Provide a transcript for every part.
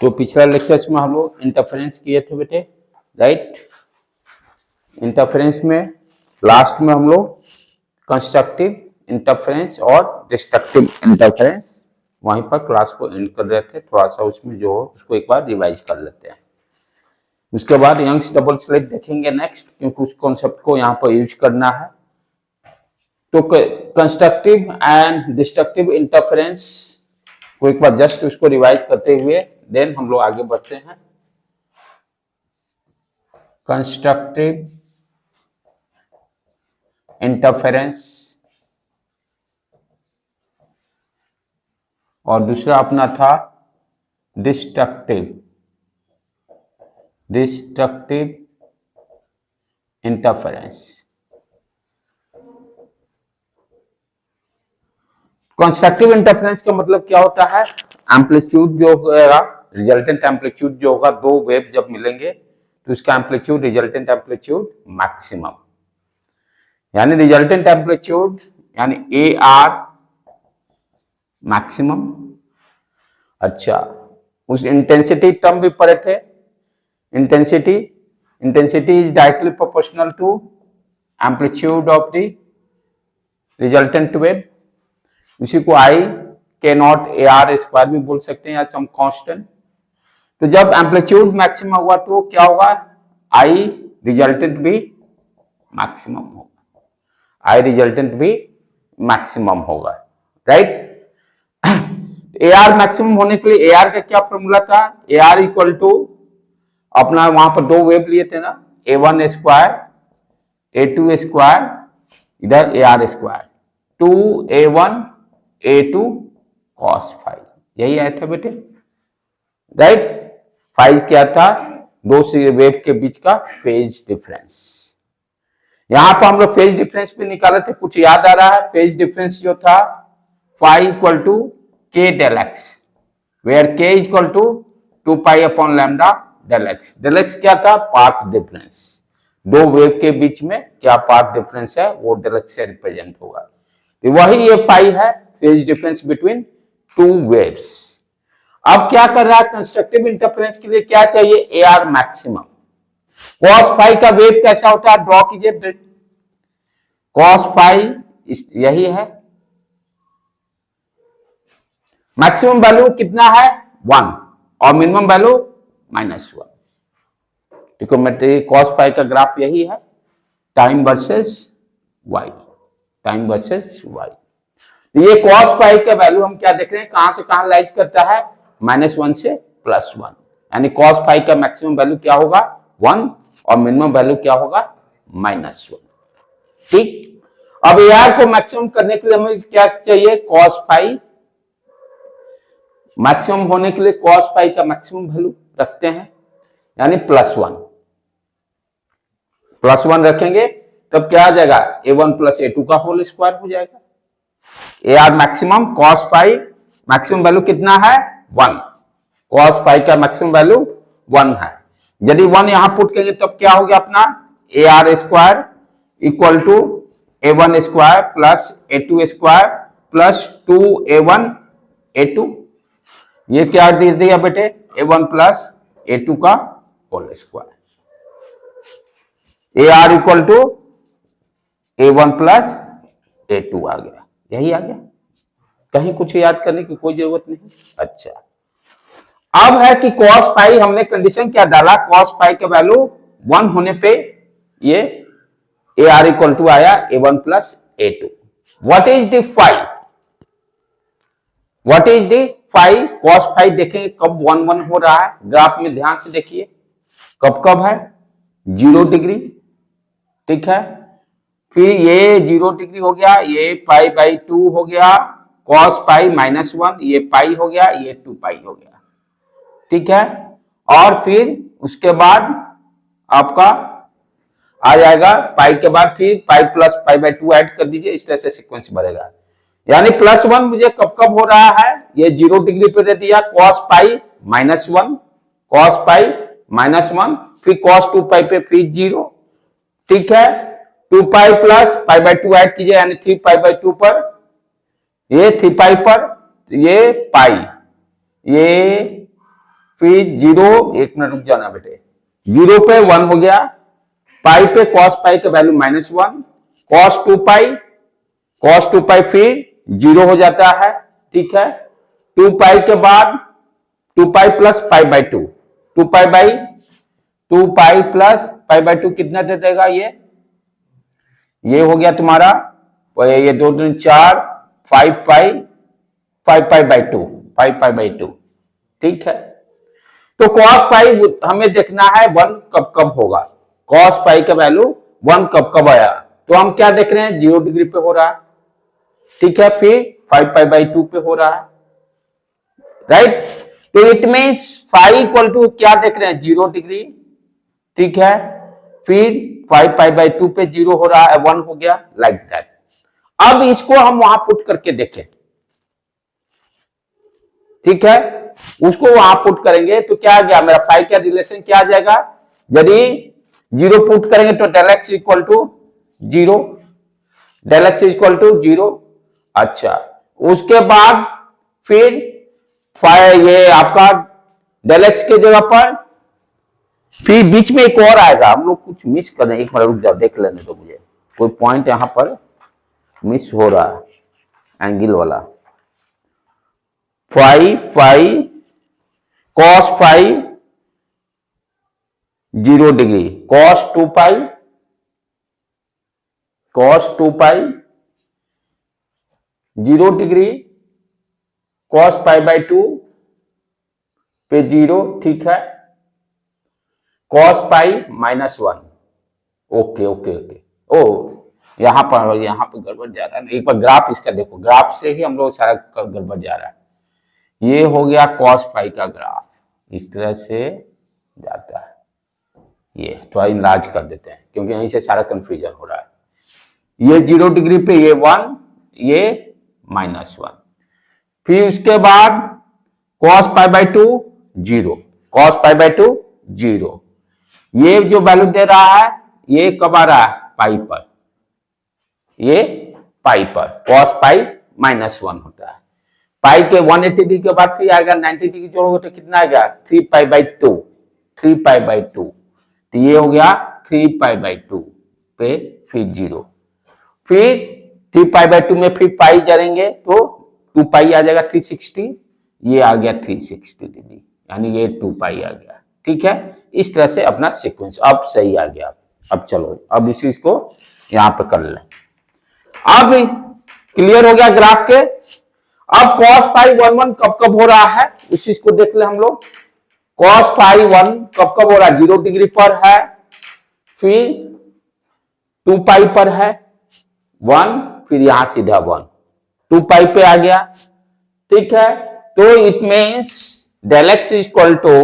तो पिछला लेक्चर्स में हम लोग इंटरफेरेंस किए थे बेटे, राइट। इंटरफेरेंस में लास्ट में हम लोग कंस्ट्रक्टिव इंटरफेरेंस और डिस्ट्रक्टिव इंटरफेरेंस वहीं पर क्लास को एंड कर रहे थे। थोड़ा सा उसमें जो हो उसको एक बार रिवाइज कर लेते हैं। उसके बाद यंग्स डबल स्लिट देखेंगे नेक्स्ट, क्योंकि उस कॉन्सेप्ट को यहाँ पर यूज करना है। तो कंस्ट्रक्टिव एंड डिस्ट्रक्टिव इंटरफेरेंस को एक बार जस्ट उसको रिवाइज करते हुए देन हम लोग आगे बढ़ते हैं। कंस्ट्रक्टिव इंटरफेरेंस और दूसरा अपना था डिस्ट्रक्टिव इंटरफेरेंस। कंस्ट्रक्टिव इंटरफेरेंस का मतलब क्या होता है? एम्पलीट्यूड जो होगा, रिजल्टेंट एम्पलीट्यूड जो होगा, दो वेव जब मिलेंगे तो उसका एम्पलीट्यूड रिजल्टेंट एम्पलीट्यूड मैक्सिमम, यानी रिजल्टेंट एम्पलीट्यूड यानी ए आर मैक्सिमम। अच्छा, उस इंटेंसिटी टर्म भी पढ़े थे। Intensity is directly proportional to amplitude of the resultant wave. उसी को आई के नॉट ए आर स्क्वायर भी बोल सकते हैं या सम कांस्टेंट। तो जब एम्पलीट्यूड मैक्सिमम हुआ तो क्या होगा? आई रिजल्टेंट भी मैक्सिमम होगा, आई रिजल्टेंट भी मैक्सिमम होगा, राइट। ए आर मैक्सिमम होने के लिए ए आर का क्या फॉर्मूला था? ए आर इक्वल टू अपना वहां पर दो वेव लिए थे ना, a one square a two square, इधर a are square, 2a1 a2 cos five, यही आया था बेटे, राइट। फाइव क्या था? दो वेव के बीच का फेज डिफरेंस। यहां पर हम लोग फेज डिफरेंस भी निकाले थे, कुछ याद आ रहा है? फेज डिफरेंस जो था five equal to K del X, where K equal to 2 pi upon lambda del X. Del x क्या था? पाथ डिफरेंस, दो वेव के बीच में क्या पाथ डिफरेंस है वो डेल एक्स से रिप्रेजेंट होगा। तो वही ये फाई है, phase difference between two waves. अब क्या कर रहा है? कंस्ट्रक्टिव इंटरफेरेंस के लिए क्या चाहिए? A R maximum. Cos phi का वेव कैसा होता है? ड्रॉ कीजिए। कॉस फाई यही है, मैक्सिमम वैल्यू कितना है? 1 और minimum value -1। Trigonometry cos phi का ग्राफ यही है, time versus Y, time versus Y. ये कॉस फाई का वैल्यू हम क्या देख रहे हैं, कहां से कहां लाइज करता है? -1 से +1, यानी कॉस फाई का मैक्सिमम वैल्यू क्या होगा? 1 और मिनिमम वैल्यू क्या होगा? -1, ठीक। अब ए आर को मैक्सिमम करने के लिए हमें क्या चाहिए? कॉस फाई मैक्सिमम होने के लिए कॉस फाई का मैक्सिमम वैल्यू रखते हैं, यानी +1 रखेंगे, तब क्या आ जाएगा? a1 + a2 का होल स्क्वायर हो जाएगा। A R maximum cos phi maximum value कितना है? 1। कॉस फाई का मैक्सिमम वैल्यू 1 है। यदि 1 यहां पुट करेंगे तब क्या हो गया अपना? A are square equal to a1 square plus a2 square plus 2a1 a2। ये क्या दे दिया बेटे? a1 + a2 का whole square. A R equal to a1 + a2 आ गया, यही आ गया। कहीं कुछ याद करने की कोई जरूरत नहीं। अच्छा, अब है कि cos फाई हमने कंडीशन क्या डाला? cos फाई का वैल्यू 1 होने पे ये ए आर इक्वल टू आया a1 + a2। What is the phi? What is the phi? cos phi देखेंगे कब 1 हो रहा है, ग्राफ में ध्यान से देखिए, कब कब है? 0 डिग्री, ठीक है। फिर ये 0 डिग्री हो गया, ये π/2 हो गया, cos पाई -1, ये पाई हो गया, ये 2 पाई हो गया, ठीक है। और फिर उसके बाद आपका आ जाएगा पाई के बाद फिर पाई प्लस π/2 ऐड कर दीजिए, इस तरह से सीक्वेंस बढ़ेगा। यानी +1 मुझे कब कब हो रहा है? ये 0 डिग्री पे दे दिया, cos पाई -1, cos पाई -1, फिर cos 2 पाई पे फिर 0, ठीक है। 2 पाई प्लस π/2 ऐड कीजिए, यानी 3 π/2 पर, ये 3 पाई पर, ये पाई, ये फिर 0, 1 मिनट रुक जाना बेटे, 0 पे 1 हो गया, पाई पे cos पाई का वैल्यू -1, cos 2 पाई फिर 0 हो जाता है, ठीक है। 2 पाई के बाद 2 pi plus pi by 2, 2 pi plus pi by 2 कितना दे देगा, ये हो गया तुम्हारा, ये 2 3 4, 5 पाई बाई 2, 5 पाई बाई 2, ठीक है। तो cos पाई हमें देखना है 1 कब कब होगा, cos पाई का वैल्यू 1 कब कब आया, तो हम क्या देख रहे हैं 0 डिग्री पे हो रहा है, ठीक है। फिर 5 पाई बाई 2 पे हो रहा है, राइट। तो it means phi equal to क्या देख रहे हैं 0 डिग्री, ठीक है। फिर 5 पाई बाई 2 पे 0 हो रहा है, 1 हो गया, लाइक दैट। अब इसको हम वहां पुट करके देखें, ठीक है, उसको वहां पुट करेंगे तो क्या आ गया मेरा फाई का रिलेशन क्या आ जाएगा, यदि 0 पुट करेंगे तो del x equal to 0, del x equal to 0। अच्छा, उसके बाद फिर ये आपका डेल एक्स के जगह पर फिर बीच में एक और आएगा, हम लोग कुछ मिस कर रहे हैं, एक बार रुक जाओ देख लेने दो मुझे, कोई पॉइंट यहां पर मिस हो रहा है, एंगल वाला, phi cos phi 0 degree, cos 2 pi 0 degree, cos pi by 2 पे 0, ठीक है, cos pi -1, okay okay okay. Oh यहां पर गड़बड़ जा रहा है, एक बार ग्राफ इसका देखो, ग्राफ से ही हम लोग सारा गड़बड़ जा रहा है। ये हो गया कॉस पाई का ग्राफ, इस तरह से जाता है, ये थोड़ा इलाज कर देते हैं क्योंकि यहीं से सारा कंफ्यूजन हो रहा है। ये 0 डिग्री पे ये 1, ये -1, फिर उसके बाद cos pi by 2 0, cos pi by 2 0, ये जो वैल्यू दे रहा है ये कब आ रहा है पाई पर, ये पाई पर, cos पाई -1 होता है, पाई के 180 डिग्री के बाद फिर आएगा 90 डिग्री जोड़ोगे तो कितना आएगा 3 पाई बाई 2, 3 पाई बाई 2, तो ये हो गया 3 पाई बाई 2 पे फिर 0, फिर 3 पाई बाई 2 में फिर पाई जड़ेंगे तो 2 पाई आ जाएगा 360, ये आ गया 360 डिग्री, यानी ये 2 पाई आ गया, ठीक है। इस तरह से अपना सीक्वेंस अब सही आ गया। अब चलो अब इसी को यहां पे कर लें, अब क्लियर हो गया ग्राफ के। अब cos पाई 1 कब कब हो रहा है उस चीज को देख ले हम लोग, cos पाई 1 कब कब हो रहा है, 0 डिग्री पर है, फिर 2 पाई पर है 1, फिर यहां सीधा 1, 2 पाई पे आ गया, ठीक है। तो it means del x equal to,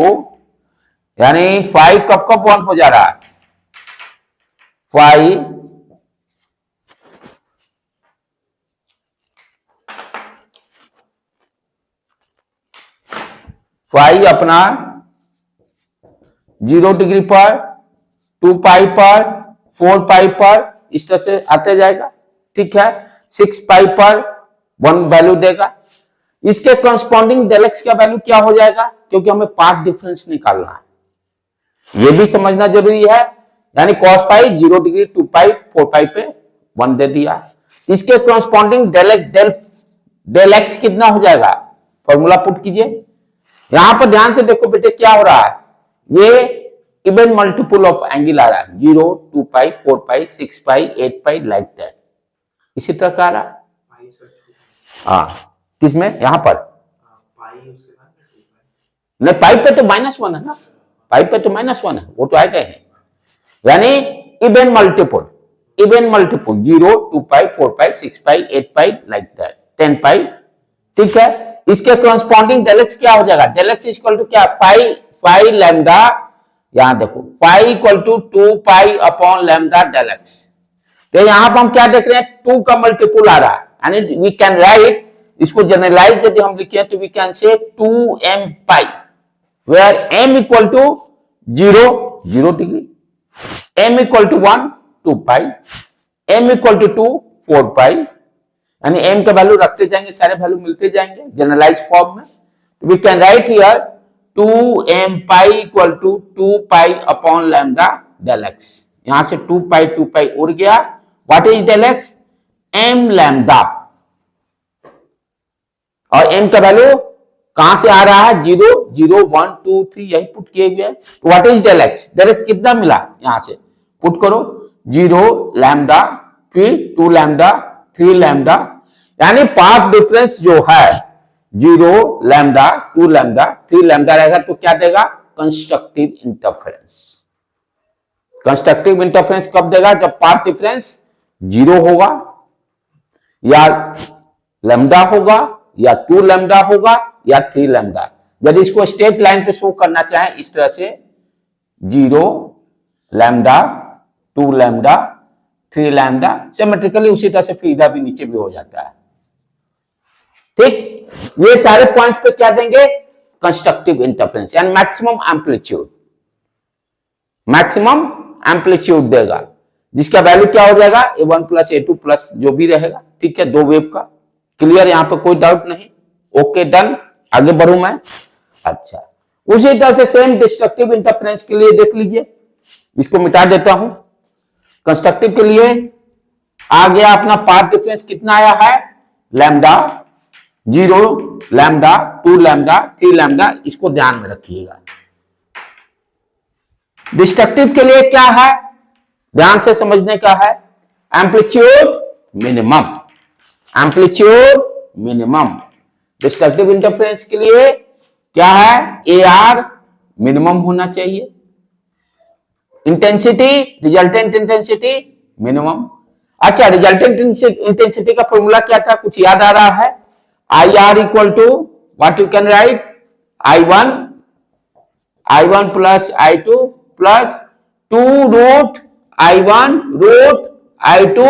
यानी फाई कब कब 1 हो जा रहा है, फाई अपना 0 डिग्री पर, 2 पाई पर, 4 पाई पर, इस तरह से आते जाएगा, ठीक है। 6 पाई पर 1 वैल्यू देगा, इसके करस्पॉन्डिंग डेल एक्स का वैल्यू क्या हो जाएगा, क्योंकि हमें पाथ डिफरेंस निकालना है, ये भी समझना जरूरी है। यानी cos पाई 0 डिग्री, 2 पाई, 4 पाई पे 1 दे दिया, इसके करस्पॉन्डिंग डेल एक्स कितना हो जाएगा, फॉर्मूला पुट कीजिए। यहां पर ध्यान से देखो बेटे क्या हो रहा है, ये इवन मल्टीपल ऑफ एंगल आ रहा है, 0, 2 pi, 4 pi, 6 pi, 8 pi, like that, इसी तरह का आ रहा है। हाँ किसमें, यहां पर नहीं, पाई पे तो -1 है ना, पाई पे तो -1 है, वो तो आएगा ही, यानी even multiple 0, 2 pi, 4 pi, 6 pi, 8 pi, like that, 10 pi, ठीक है। इसके करस्पॉन्डिंग डेल एक्स क्या हो जाएगा, डेल एक्स इक्वल टू क्या, फाई लैम्डा, यहां देखो phi equal to 2 pi upon lambda del X, तो यहां पर हम क्या देख रहे हैं 2 का मल्टीपल आ रहा है, यानी वी कैन राइट, इसको जनरलाइज यदि हम लिखें तो we can say 2m pi, where m equal to 0 degree, m equal to 1 2 pi, m equal to 2 4 pi, यानी m का वैल्यू रखते जाएंगे, सारे वैल्यू मिलते जाएंगे जनरलाइज फॉर्म में, we can write here 2m pi equal to 2 pi upon lambda del X. यहां से 2 पाई उड़ गया। What is del X? m lambda. और m का वैल्यू कहां से आ रहा है? 0 0 1 2 3 यही पुट किए हुए। What is del X? Del X कितना मिला? यहां से पुट करो 0 लैम्डा, फिर 2 लैम्डा, 3 लैम्डा, यानी पाथ डिफरेंस जो है 0 लैम्डा, 2 लैम्डा, 3 लैम्डा रहेगा तो क्या देगा? Constructive interference. कंस्ट्रक्टिव इंटरफेरेंस कब देगा? जब पाथ डिफरेंस 0 होगा या लैम्डा होगा या 2 लैम्डा होगा या 3 लैम्डा। यदि इसको स्ट्रेट लाइन पे शो करना चाहे इस तरह से 0 लैम्डा, 2 लैम्डा, 3 लैम्डा, सिमेट्रिकली उसी तरह से फिर इधर भी नीचे भी हो जाता है। ठीक, ये सारे पॉइंट्स पे क्या देंगे? Constructive interference and maximum amplitude. Maximum amplitude देगा जिसका वैल्यू क्या हो जाएगा? A1 प्लस A2 प्लस जो भी रहेगा। ठीक है, दो वेव का। क्लियर? यहां पे कोई डाउट नहीं? Okay, done. आगे बढ़ू मैं। अच्छा, उसी तरह से सेम डिस्ट्रक्टिव इंटरफेरेंस के लिए देख लीजिए। इसको मिटा देता हूं। कंस्ट्रक्टिव के लिए आ गया अपना पाथ डिफरेंस कितना आया है? Lambda, 0 lambda, 2 lambda, 3 lambda. इसको ध्यान में रखिएगा। डिस्ट्रक्टिव के लिए क्या है? ध्यान से समझने का है। Amplitude minimum, amplitude minimum. Destructive interference के लिए क्या है? AR मिनिमम होना चाहिए। Intensity, resultant intensity minimum. अच्छा, रिजल्टेंट इंटेंसिटी का फॉर्मूला क्या था? कुछ याद आ रहा है? IR equal to what you can write? I1 plus I2 plus 2 root I1 root I2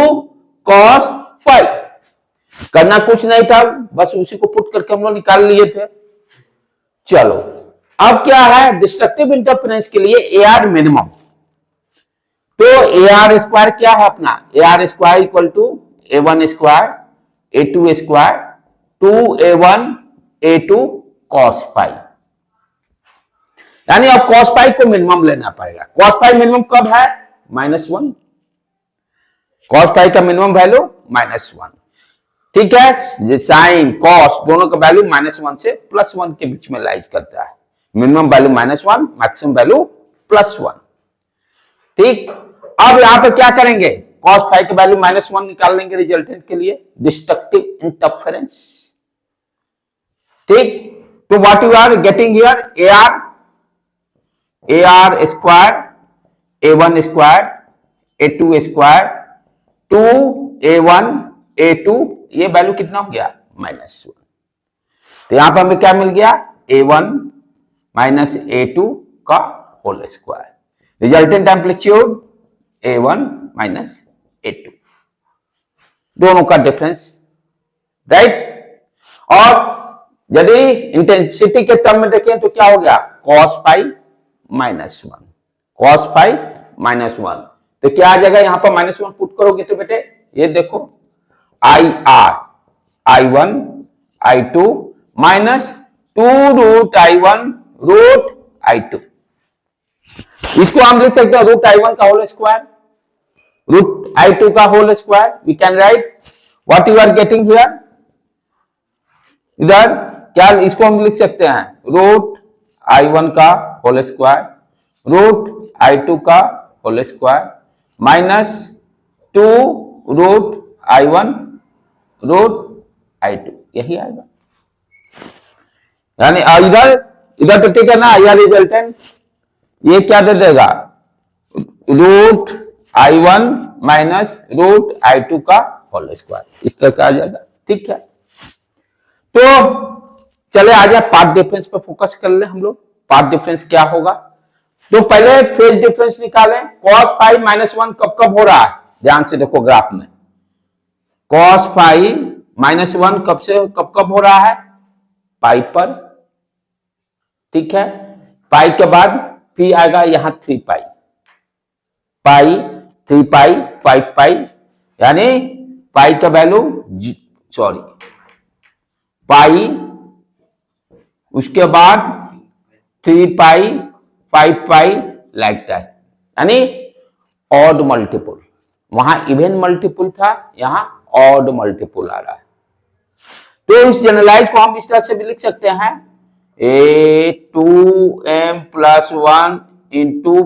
cos phi। करना कुछ नहीं था, बस उसी को पुट करके हम लोग निकाल लिए थे। चलो, अब क्या है? डिस्ट्रक्टिव इंटरफेरेंस के लिए AR मिनिमम। तो AR स्क्वायर क्या है अपना? AR square equal to A1 square A2 square 2A1 A2 cos phi। यानी अब cos phi को मिनिमम लेना पड़ेगा। cos phi मिनिमम कब है? -1। cos phi का मिनिमम वैल्यू -1। ठीक है, साइन कॉस दोनों का वैल्यू -1 से +1 के बीच में लाइज करता है। Minimum value -1, maximum value +1। ठीक, अब यहां पे क्या करेंगे? कॉस फाई का वैल्यू -1 निकाल लेंगे रिजल्टेंट के लिए, डिस्ट्रक्टिव इंटरफेरेंस। ठीक, तो what you are getting here? AR square A1 square A2 square 2A1 A2, ये वैल्यू कितना हो गया? -1। तो यहां पर हमें क्या मिल गया? A1 माइनस A2 का whole square. Resultant amplitude A1 minus A2, दोनों का डिफरेंस, राइट। और यदि इंटेंसिटी के टर्म में देखें तो क्या हो गया? cos phi -1, cos phi -1। तो क्या आ जाएगा? यहां पर -1 पुट करोगे तो बेटे ये देखो IR I1 I2 minus 2 root I1 root I2। इसको हम लिख सकते हैं रूट I1 का होल स्क्वायर रूट I2 का whole square. We can write what you are getting here. इधर क्या इसको हम लिख सकते हैं? रूट I1 का होल स्क्वायर रूट I2 का whole square minus 2 root I1 root I2, यही आएगा। यानी इधर इधर तो ठीक है ना, IR रिजल्टेंट ये क्या दे देगा? Root I1 minus root I2 का होल स्क्वायर, इस तरह का आ जाएगा। ठीक है, तो चले आ जाए पाथ डिफरेंस पे फोकस कर ले हम लोग। पाथ डिफरेंस क्या होगा? तो पहले फेज डिफरेंस निकालें। cos phi -1 कब कब हो रहा है? ध्यान से देखो ग्राफ में। cos phi -1 कब से कब कब हो रहा है? पाई पर। ठीक है, पाई के बाद फिर आएगा यहां 3 पाई, पाई 3 पाई 5 पाई, यानी पाई का वैल्यू पाई, उसके बाद 3 पाई 5 पाई लाइक दैट, यानी ऑड मल्टीपल। वहां इवन मल्टीपल था, यहां ऑड मल्टीपल आ रहा है। तो इस जनरलाइज को हम इस तरह से भी लिख सकते हैं, ए 2m + 1 इंटू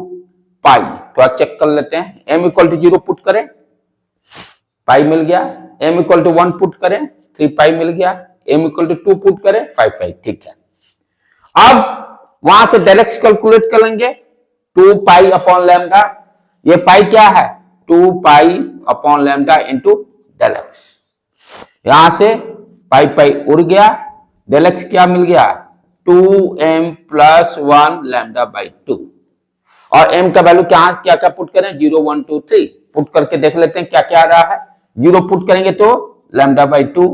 पाई। तो आप चेक कर लेते हैं, m इक्वल टू 0 पुट करें, पाई मिल गया। m इक्वल टू 1 पुट करें, 3 पाई मिल गया। m इक्वल टू 2 पुट करें, 5 पाई। ठीक है, अब वहां से डेल एक्स कैलकुलेट करेंगे, 2 पाई अपॉन लैम्डा। ये पाई क्या है, 2 pi upon lambda into del X. यहां से पाई पाई उड़ गया, डेल एक्स क्या मिल गया, 2m + 1 लैम्डा बाई 2। और m का वैल्यू क्या क्या क्या पुट करें, 0 1 2 3 पुट करके देख लेते हैं क्या क्या आ रहा है। 0 पुट करेंगे तो लैम्डा बाई 2,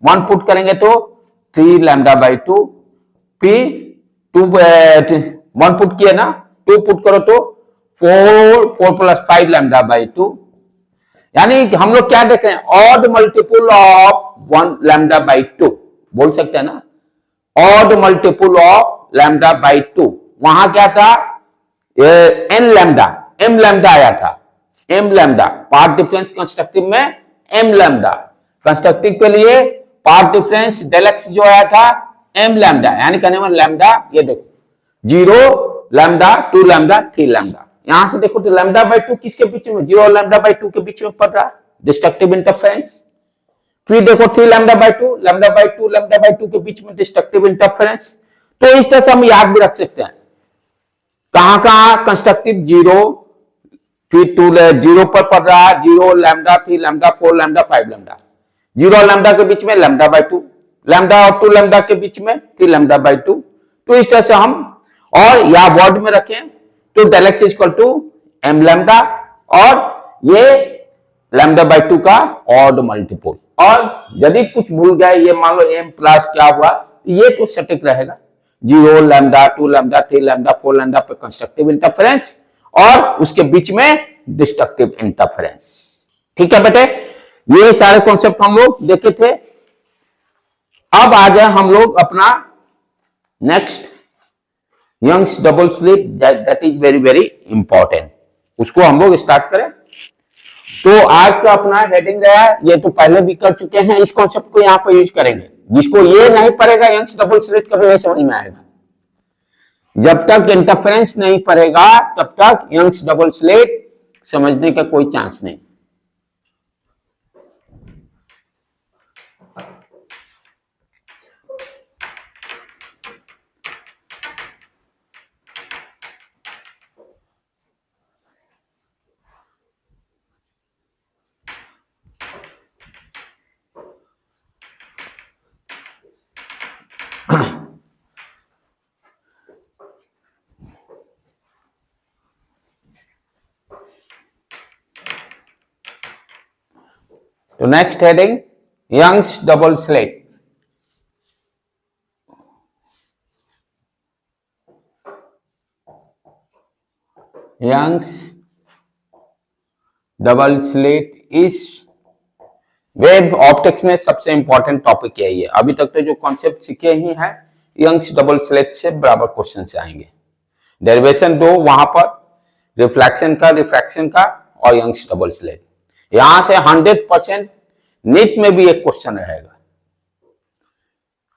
1 पुट करेंगे तो 3 लैम्डा बाई 2, फिर 1 पुट किया ना, 2 पुट करो तो 4 + 5 लैम्डा बाई 2। यानी हम लोग क्या देख रहे हैं, odd multiple of 1 lambda by 2 बोल सकते हैं ना, odd multiple of lambda by 2। वहां क्या था, एन लैम्डा, एम लैम्डा आया था, M lambda. Path difference constructive में एम लैम्डा, कंस्ट्रक्टिव के लिए पार्ट डिफरेंस डेल एक्स जो आया था एम लैम्डा, यानी कहने में लैम्डा, ये देखो 0 लैम्डा 2 लैम्डा 3 लैम्डा। यहां से देखो तो लैम्डा बाई 2 किसके बीच में, 0 लैम्डा बाई 2 के बीच में पड़ रहा है, डिस्ट्रक्टिव इंटरफेरेंस। फिर देखो 3 lambda by 2, lambda by 2 lambda by 2 के बीच में डिस्ट्रक्टिव इंटरफेरेंस। तो इस तरह से हम याद भी रख सकते हैं, कहां कहां कंस्ट्रक्टिव 0, फिर 2 0 पर पड़ रहा है, 0 lambda 3 lambda 4 lambda 5 lambda, 0 lambda के बीच में लैम्डा बाई 2, लैम्डा और 2 लैम्डा के बीच में 3 लैम्डा बाई 2। तो इस तरह से हम, और या वर्ड में रखें तो del x equal to M lambda, और ये लैम्डा बाई 2 का ऑड मल्टीपल। और यदि कुछ भूल गए, ये मान लो एम प्लस क्या हुआ, ये तो सटीक रहेगा, 0 लैम्डा 2 लैम्डा 3 लैम्डा 4 लैम्डा पे कंस्ट्रक्टिव इंटरफेरेंस और उसके बीच में डिस्ट्रक्टिव इंटरफेरेंस। ठीक है बेटे, ये सारे कॉन्सेप्ट हम लोग देखे थे। अब आ जाए हम लोग अपना next, Young's double slit, that is very very important, उसको हम लोग स्टार्ट करें। तो आज का अपना हेडिंग रहा, ये तो पहले भी कर चुके हैं, इस कॉन्सेप्ट को यहां पर यूज करेंगे। जिसको ये नहीं पड़ेगा यंग्स डबल स्लिट कभी नहीं समझ में आएगा, जब तक इंटरफेरेंस नहीं पड़ेगा तब तक यंग्स डबल स्लिट समझने का कोई चांस नहीं। तो next heading, Young's double slit. Young's double slit इस वेब ऑप्टिक्स में सबसे इंपॉर्टेंट टॉपिक यही है। अभी तक तो जो कॉन्सेप्ट सीखे ही हैं, यंग्स डबल स्लिट से बराबर क्वेश्चन से आएंगे। डेरिवेशन दो वहां पर, रिफ्लेक्शन का, रिफ्रैक्शन का, और यंग्स डबल स्लिट। यहां से 100% नीट में भी एक क्वेश्चन रहेगा,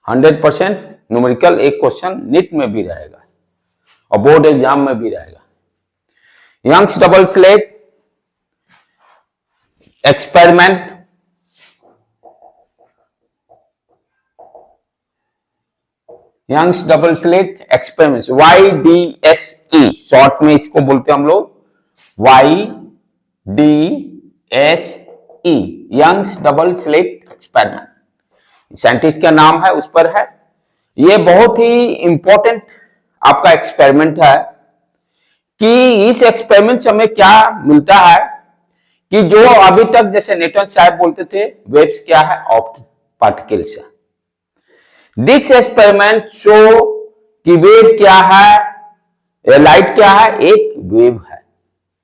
100% न्यूमेरिकल एक क्वेश्चन नीट में भी रहेगा और बोर्ड एग्जाम में भी रहेगा। Young's double slit experiment, Young's double slit experiment, YDSE short में इसको बोलते हैं हम लोग, YDSE, Young's double slit experiment. Scientist का नाम है, उस पर है। ये बहुत ही इंपॉर्टेंट आपका एक्सपेरिमेंट है कि इस एक्सपेरिमेंट से हमें क्या मिलता है कि जो अभी तक जैसे न्यूटन साहब बोलते थे वेव्स क्या है, ऑप्टिक पार्टिकल्स है। दिस एक्सपेरिमेंट शो कि वेव क्या है, लाइट क्या है, एक वेव है।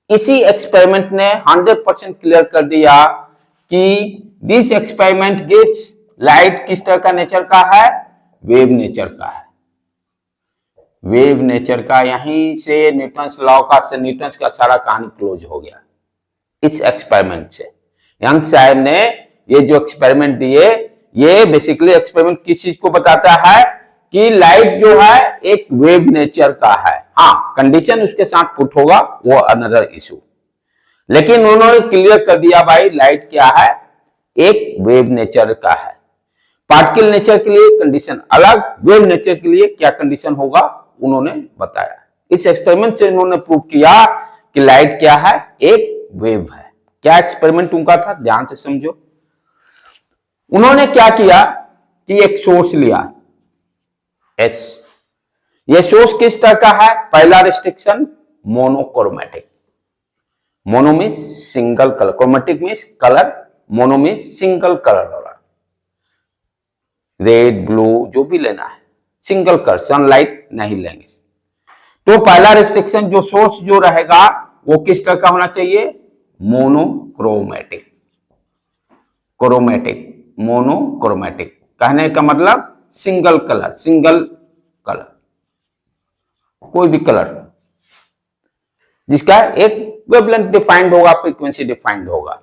इसी एक्सपेरिमेंट ने 100% क्लियर कर दिया कि दिस एक्सपेरिमेंट गिव्स लाइट किस तरह का नेचर का है, वेव नेचर का है। वेव नेचर का, यहीं से न्यूटन्स लॉ का, से न्यूटन्स का सारा कहानी क्लोज हो गया इस एक्सपेरिमेंट से। यंग साहब ने ये जो एक्सपेरिमेंट दिए, ये बेसिकली एक्सपेरिमेंट किस चीज को बताता है कि लाइट जो है एक वेव नेचर का है। हाँ, कंडीशन उसके साथ पुट होगा, वो अनदर इशू, लेकिन उन्होंने क्लियर कर दिया भाई लाइट क्या है, एक वेव नेचर का है। पार्टिकल नेचर के लिए कंडीशन अलग, वेव नेचर के लिए क्या कंडीशन होगा उन्होंने बताया। इस एक्सपेरिमेंट से उन्होंने प्रूव किया कि लाइट क्या है, एक वेव है। क्या एक्सपेरिमेंट उनका था, ध्यान से समझो। उन्होंने क्या किया कि एक सोर्स लिया एस, ये सोर्स किस तरह का है, पहला restriction monochromatic. Mono means single colour, chromatic means colour, mono means single colour वाला, रेड ब्लू जो भी लेना है, सिंगल कलर, सनलाइट नहीं लेंगे। तो पहला रिस्ट्रिक्शन जो सोर्स जो रहेगा वो किस तरह का होना चाहिए, मोनोक्रोमेटिक। क्रोमेटिक, मोनोक्रोमेटिक कहने का मतलब सिंगल कलर, सिंगल कलर, कोई भी कलर जिसका एक वेवलेंथ डिफाइंड होगा, फ्रीक्वेंसी डिफाइंड होगा।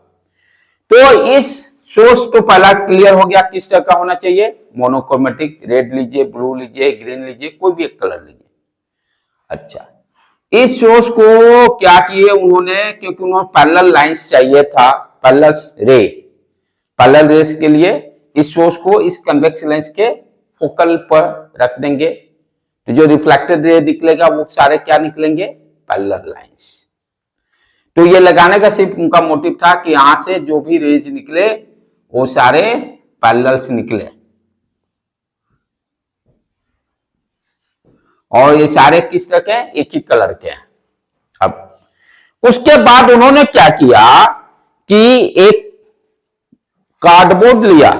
तो इस सोर्स तो पहला क्लियर हो गया किस तरह का होना चाहिए, मोनोक्रोमेटिक। रेड लीजिए, ब्लू लीजिए, ग्रीन लीजिए, कोई भी एक कलर लीजिए। अच्छा, इस सोर्स को क्या किए उन्होंने, क्योंकि उन्होंने पैरेलल लाइंस चाहिए था, पैरेलल रे, पैरेलल रेस के लिए इस सोर्स को इस कन्वेक्स लेंस के फोकल पर रख देंगे, तो जो रिफ्लेक्टेड रे निकलेगा वो सारे क्या निकलेंगे, पैरेलल लाइंस। तो ये लगाने का सिर्फ उनका मोटिव था कि यहां से जो भी रेज निकले वो सारे पैरेलल्स निकले, और ये सारे किस तरह के हैं, एक ही कलर के हैं। अब उसके बाद उन्होंने क्या किया कि एक कार्डबोर्ड लिया,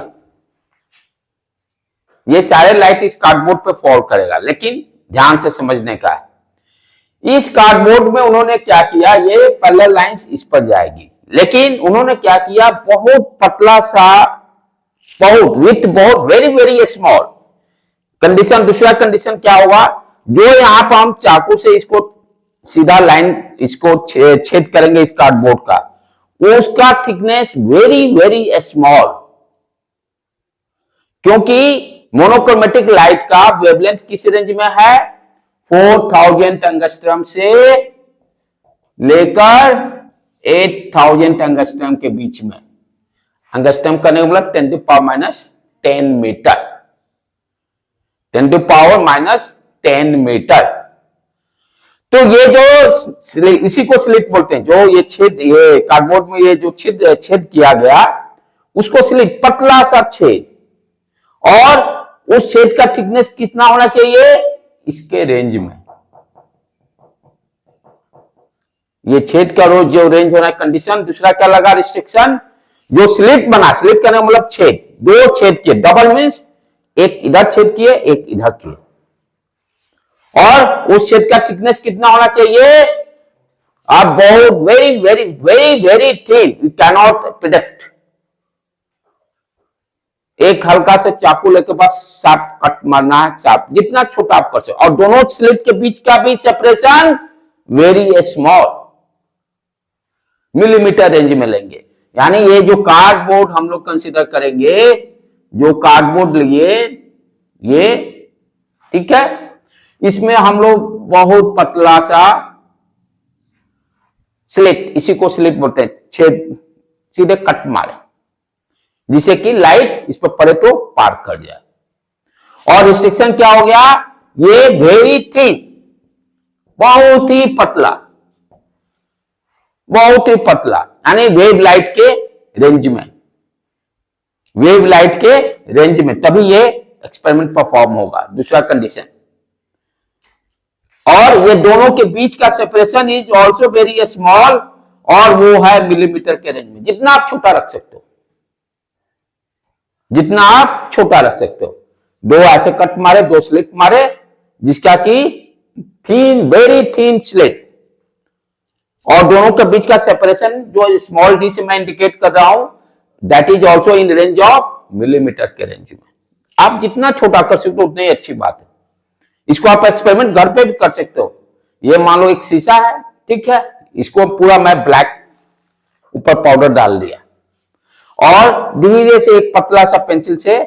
ये सारे लाइट इस कार्डबोर्ड पे फॉल करेगा, लेकिन ध्यान से समझने का है। इस कार्डबोर्ड में उन्होंने क्या किया, ये पैरेलल लाइंस इस पर जाएगी, लेकिन उन्होंने क्या किया, बहुत पतला सा, बहुत विथ बहुत वेरी वेरी स्मॉल कंडीशन। दूसरा कंडीशन क्या होगा, जो यहां पर हम चाकू से इसको सीधा लाइन इसको छेद करेंगे इस कार्डबोर्ड का, उसका थिकनेस वेरी वेरी स्मॉल, क्योंकि मोनोक्रोमेटिक लाइट का वेवलेंथ किस रेंज में है, 4000 एंगस्ट्रम से लेकर 8000 एंगस्ट्रम के बीच में। एंगस्ट्रम करने का मतलब 10⁻⁻10 मीटर, 10⁻⁻10 मीटर। तो ये जो इसी को स्लिट बोलते हैं, जो ये छेद, ये कार्डबोर्ड में ये जो छेद किया गया उसको स्लिट, पतला सा छेद, और उस छेद का थिकनेस कितना होना चाहिए, इसके रेंज में। ये छेद का जो रेंज होना है कंडीशन। दूसरा क्या लगा रिस्ट्रिक्शन, जो स्लिट बना, स्लिट करने का मतलब छेद, दो छेद किए, डबल मीन्स एक इधर छेद किए एक इधर किए, और उस छेद का थिकनेस कितना होना चाहिए, आप बहुत very very very very thin, you cannot predict. एक हल्का से चाकू लेके बस शार्प कट मारना है, शार्प, जितना छोटा आप कर सकते, और दोनों स्लिट के बीच का भी separation very small, millimetre range में लेंगे। यानी ये जो कार्डबोर्ड हम लोग कंसीडर करेंगे, जो कार्डबोर्ड लिए ये, ठीक है, इसमें हम लोग बहुत पतला सा स्लिट, इसी को स्लिट बोलते हैं, छेद सीधे कट मारे, जिससे कि लाइट इस पर पड़े तो पार कर जाए। और रिस्ट्रिक्शन क्या हो गया, ये वेरी थिन, बहुत ही पतला, बहुत ही पतला, यानी वेव लाइट के रेंज में, वेव लाइट के रेंज में, तभी ये एक्सपेरिमेंट परफॉर्म होगा। दूसरा कंडीशन, और ये दोनों के बीच का separation is also very small, और वो है मिलीमीटर के रेंज में, जितना आप छोटा रख सकते हो, जितना आप छोटा रख सकते हो। दो ऐसे कट मारे, दो स्लिट मारे, जिसका कि थीन, वेरी थीन स्लिट, और दोनों के बीच का सेपरेशन जो स्मॉल डी से मैं इंडिकेट कर रहा हूं, that is also in range of millimetre के रेंज में। आप जितना छोटा कर सकते हो उतनी अच्छी बात है। इसको आप एक्सपेरिमेंट घर पे भी कर सकते हो। ये मान लो एक शीशा है, ठीक है, इसको पूरा मैं ब्लैक ऊपर पाउडर डाल दिया और धीरे से एक पतला सा पेंसिल से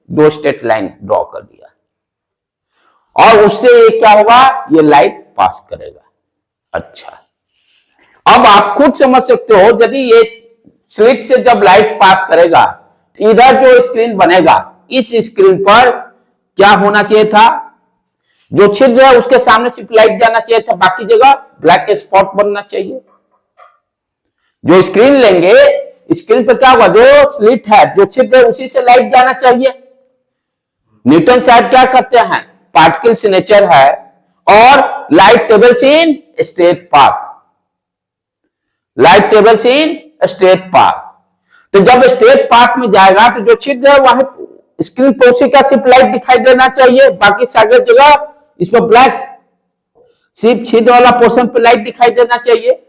2 स्ट्रेट लाइन ड्रॉ कर दिया और उससे ये क्या होगा, ये लाइट पास करेगा। अच्छा, अब आप खुद समझ सकते हो, यदि ये स्लिट से जब लाइट पास करेगा, इधर जो स्क्रीन बनेगा, इस स्क्रीन पर क्या होना चाहिए था, जो छिद्र है उसके सामने सिर्फ लाइट जाना चाहिए था, बाकी जगह ब्लैक स्पॉट बनना चाहिए। जो स्क्रीन लेंगे, स्क्रीन पे क्या होगा, जो स्लिट है, जो छिद्र है, उसी से लाइट जाना चाहिए। न्यूटन साहब क्या करते हैं, पार्टिकल्स नेचर है और light travels in straight path, light travels in straight path. तो जब स्ट्रेट पाथ में जाएगा तो जो छिद्र है वहां स्क्रीन पर उसी का सिर्फ लाइट दिखाई देना चाहिए, बाकी सारी जगह इस पर ब्लैक, सिर्फ छिद्र वाला पोर्शन पे लाइट दिखाई देना चाहिए,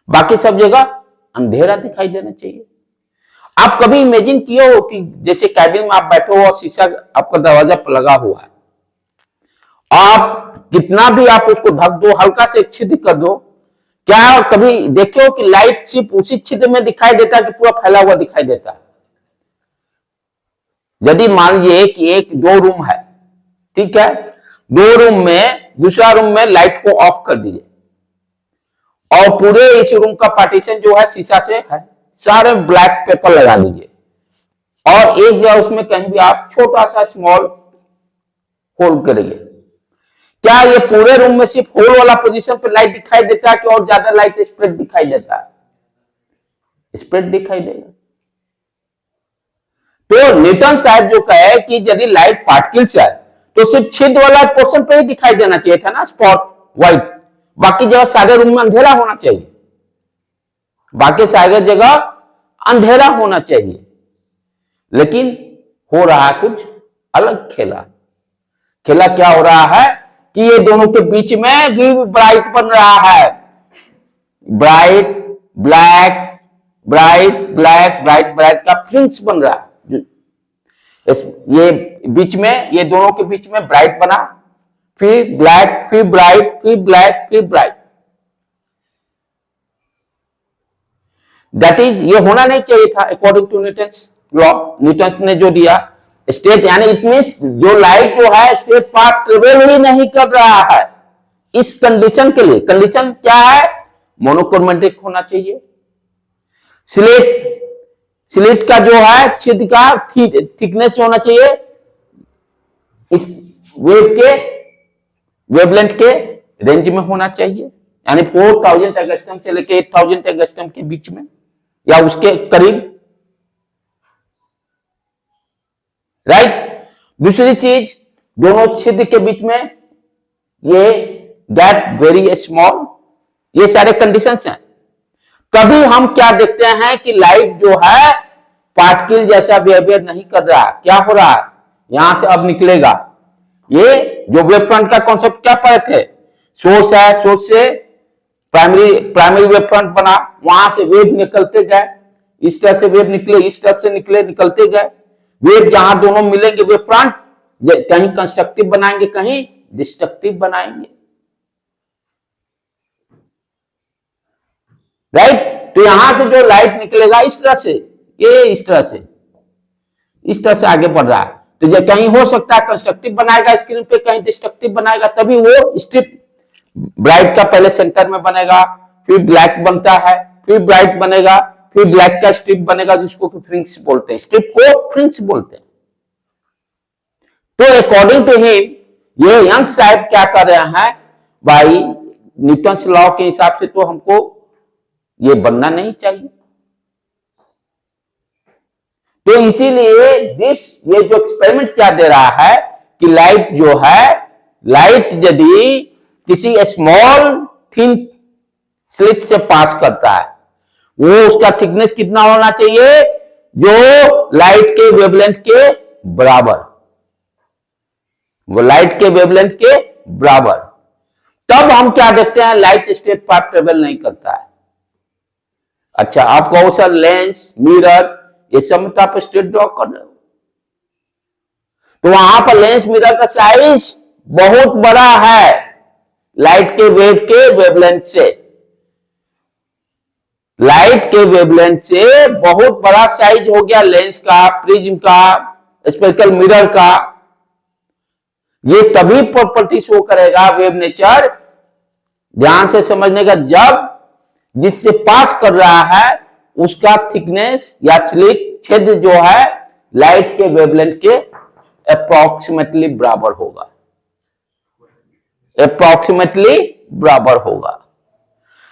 बाकी सब जगह अंधेरा दिखाई देना चाहिए। आप कभी इमेजिन किए हो कि जैसे कैबिन में आप बैठे हो और शीशा आपका दरवाजा पर लगा हुआ है, आप कितना भी आप उसको ढक दो, हल्का से छिद्र कर दो, क्या कभी देखे हो कि लाइट सिर्फ उसी छिद्र में दिखाई देता है कि पूरा फैला हुआ दिखाई देता है? यदि मान लीजिए कि एक 2 रूम है, ठीक है, 2 रूम में दूसरा रूम में लाइट को ऑफ कर दीजिए और पूरे इस रूम का पार्टीशन जो है शीशा से है, सारे ब्लैक पेपर लगा दीजिए और एक जगह उसमें कहीं भी आप छोटा सा स्मॉल होल करेंगे, क्या ये पूरे रूम में सिर्फ होल वाला पोजीशन पे लाइट दिखाई देता है कि और ज्यादा लाइट स्प्रेड दिखाई देता है? स्प्रेड दिखाई देगा। तो न्यूटन साहब जो कहे कि यदि लाइट पार्टिकल्स है तो सिर्फ छिद्र वाला पोर्शन पे ही दिखाई देना चाहिए था ना, स्पॉट व्हाइट, बाकी जगह सारे रूम में अंधेरा होना चाहिए, बाकी सारे जगह अंधेरा होना चाहिए। लेकिन हो रहा है कुछ अलग खेला। खेला क्या हो रहा है कि ये दोनों के बीच में भी ब्राइट बन रहा है, bright black, bright black, bright bright का फ्रिंज बन रहा है। ये बीच में, ये दोनों के बीच में ब्राइट बना, फिर ब्लैक, फिर ब्राइट, फिर ब्लैक, फिर ब्राइट। दैट इज, ये होना नहीं चाहिए था according to Newton's law. Newton ने जो दिया स्टेट, यानी इट मींस जो लाइट जो है स्ट्रेट पाथ ट्रेवल ही नहीं कर रहा है। इस कंडीशन के लिए, कंडीशन क्या है, मोनोक्रोमेटिक होना चाहिए, स्लिट का जो है छिद्र का थिकनेस होना चाहिए इस वेवलेंथ के रेंज में होना चाहिए, यानी 4000 एंगस्ट्रम से लेके 8000 एंगस्ट्रम के बीच में या उसके करीब, राइट। दूसरी चीज, दोनों छिद्र के बीच में ये गैप वेरी स्मॉल, ये सारे कंडीशंस हैं। कभी हम क्या देखते हैं कि लाइट जो है पार्टिकल जैसा बिहेवियर नहीं कर रहा, क्या हो रहा है, यहां से अब निकलेगा। ये जो वेव फ्रंट का कॉन्सेप्ट क्या पढ़े थे, सोर्स है, सोर्स से प्राइमरी वेव फ्रंट बना, वहां से वेव निकलते गए, इस तरह से वेव निकले, इस तरह से निकले, निकलते गए। वेव जहां दोनों मिलेंगे वेव फ्रंट, कहीं कंस्ट्रक्टिव बनाएंगे, कहीं डिस्ट्रक्टिव बनाएंगे, राइट। तो यहां से जो लाइट निकलेगा इस तरह से, ये इस तरह से आगे बढ़ रहा है, तो ये कहीं हो सकता है कंस्ट्रक्टिव बनाएगा स्क्रीन पे, कहीं डिस्ट्रक्टिव बनाएगा, तभी वो स्ट्रिप ब्राइट का पहले सेंटर में बनेगा, फिर ब्लैक बनता है, फिर ब्राइट बनेगा, फिर ब्लैक का स्ट्रिप बनेगा जिसको फ्रिंज बोलते हैं, स्ट्रिप को फ्रिंज बोलते हैं। तो अकॉर्डिंग टू हिम ये यंग साहब क्या कर रहे हैं, भाई न्यूटन लॉ के हिसाब से तो हमको ये बनना नहीं चाहिए। तो इसीलिए ये जो एक्सपेरिमेंट क्या दे रहा है कि लाइट जो है, लाइट यदि किसी स्मॉल थिन स्लिट से पास करता है, वो उसका थिकनेस कितना होना चाहिए, जो लाइट के वेवलेंथ के बराबर, वो लाइट के वेवलेंथ के बराबर। तब हम क्या देखते हैं, लाइट स्ट्रेट पाथ ट्रेवल नहीं करता है। अच्छा, आप कहो सर लेंस, मिरर, ये सब आप स्ट्रेट ड्रॉ कर रहे हो, तो वहां पर लेंस मिरर का साइज बहुत बड़ा है लाइट के वेव के वेवलेंथ से, लाइट के वेवलेंथ से बहुत बड़ा साइज हो गया लेंस का, प्रिज्म का, स्पेरिकल मिरर का। ये तभी प्रॉपर्टी शो करेगा वेव नेचर, ध्यान से समझने का, जब जिससे पास कर रहा है उसका थिकनेस या स्लिट छेद जो है लाइट के वेवलेंथ के अप्रोक्सीमेटली बराबर होगा, अप्रोक्सीमेटली बराबर होगा।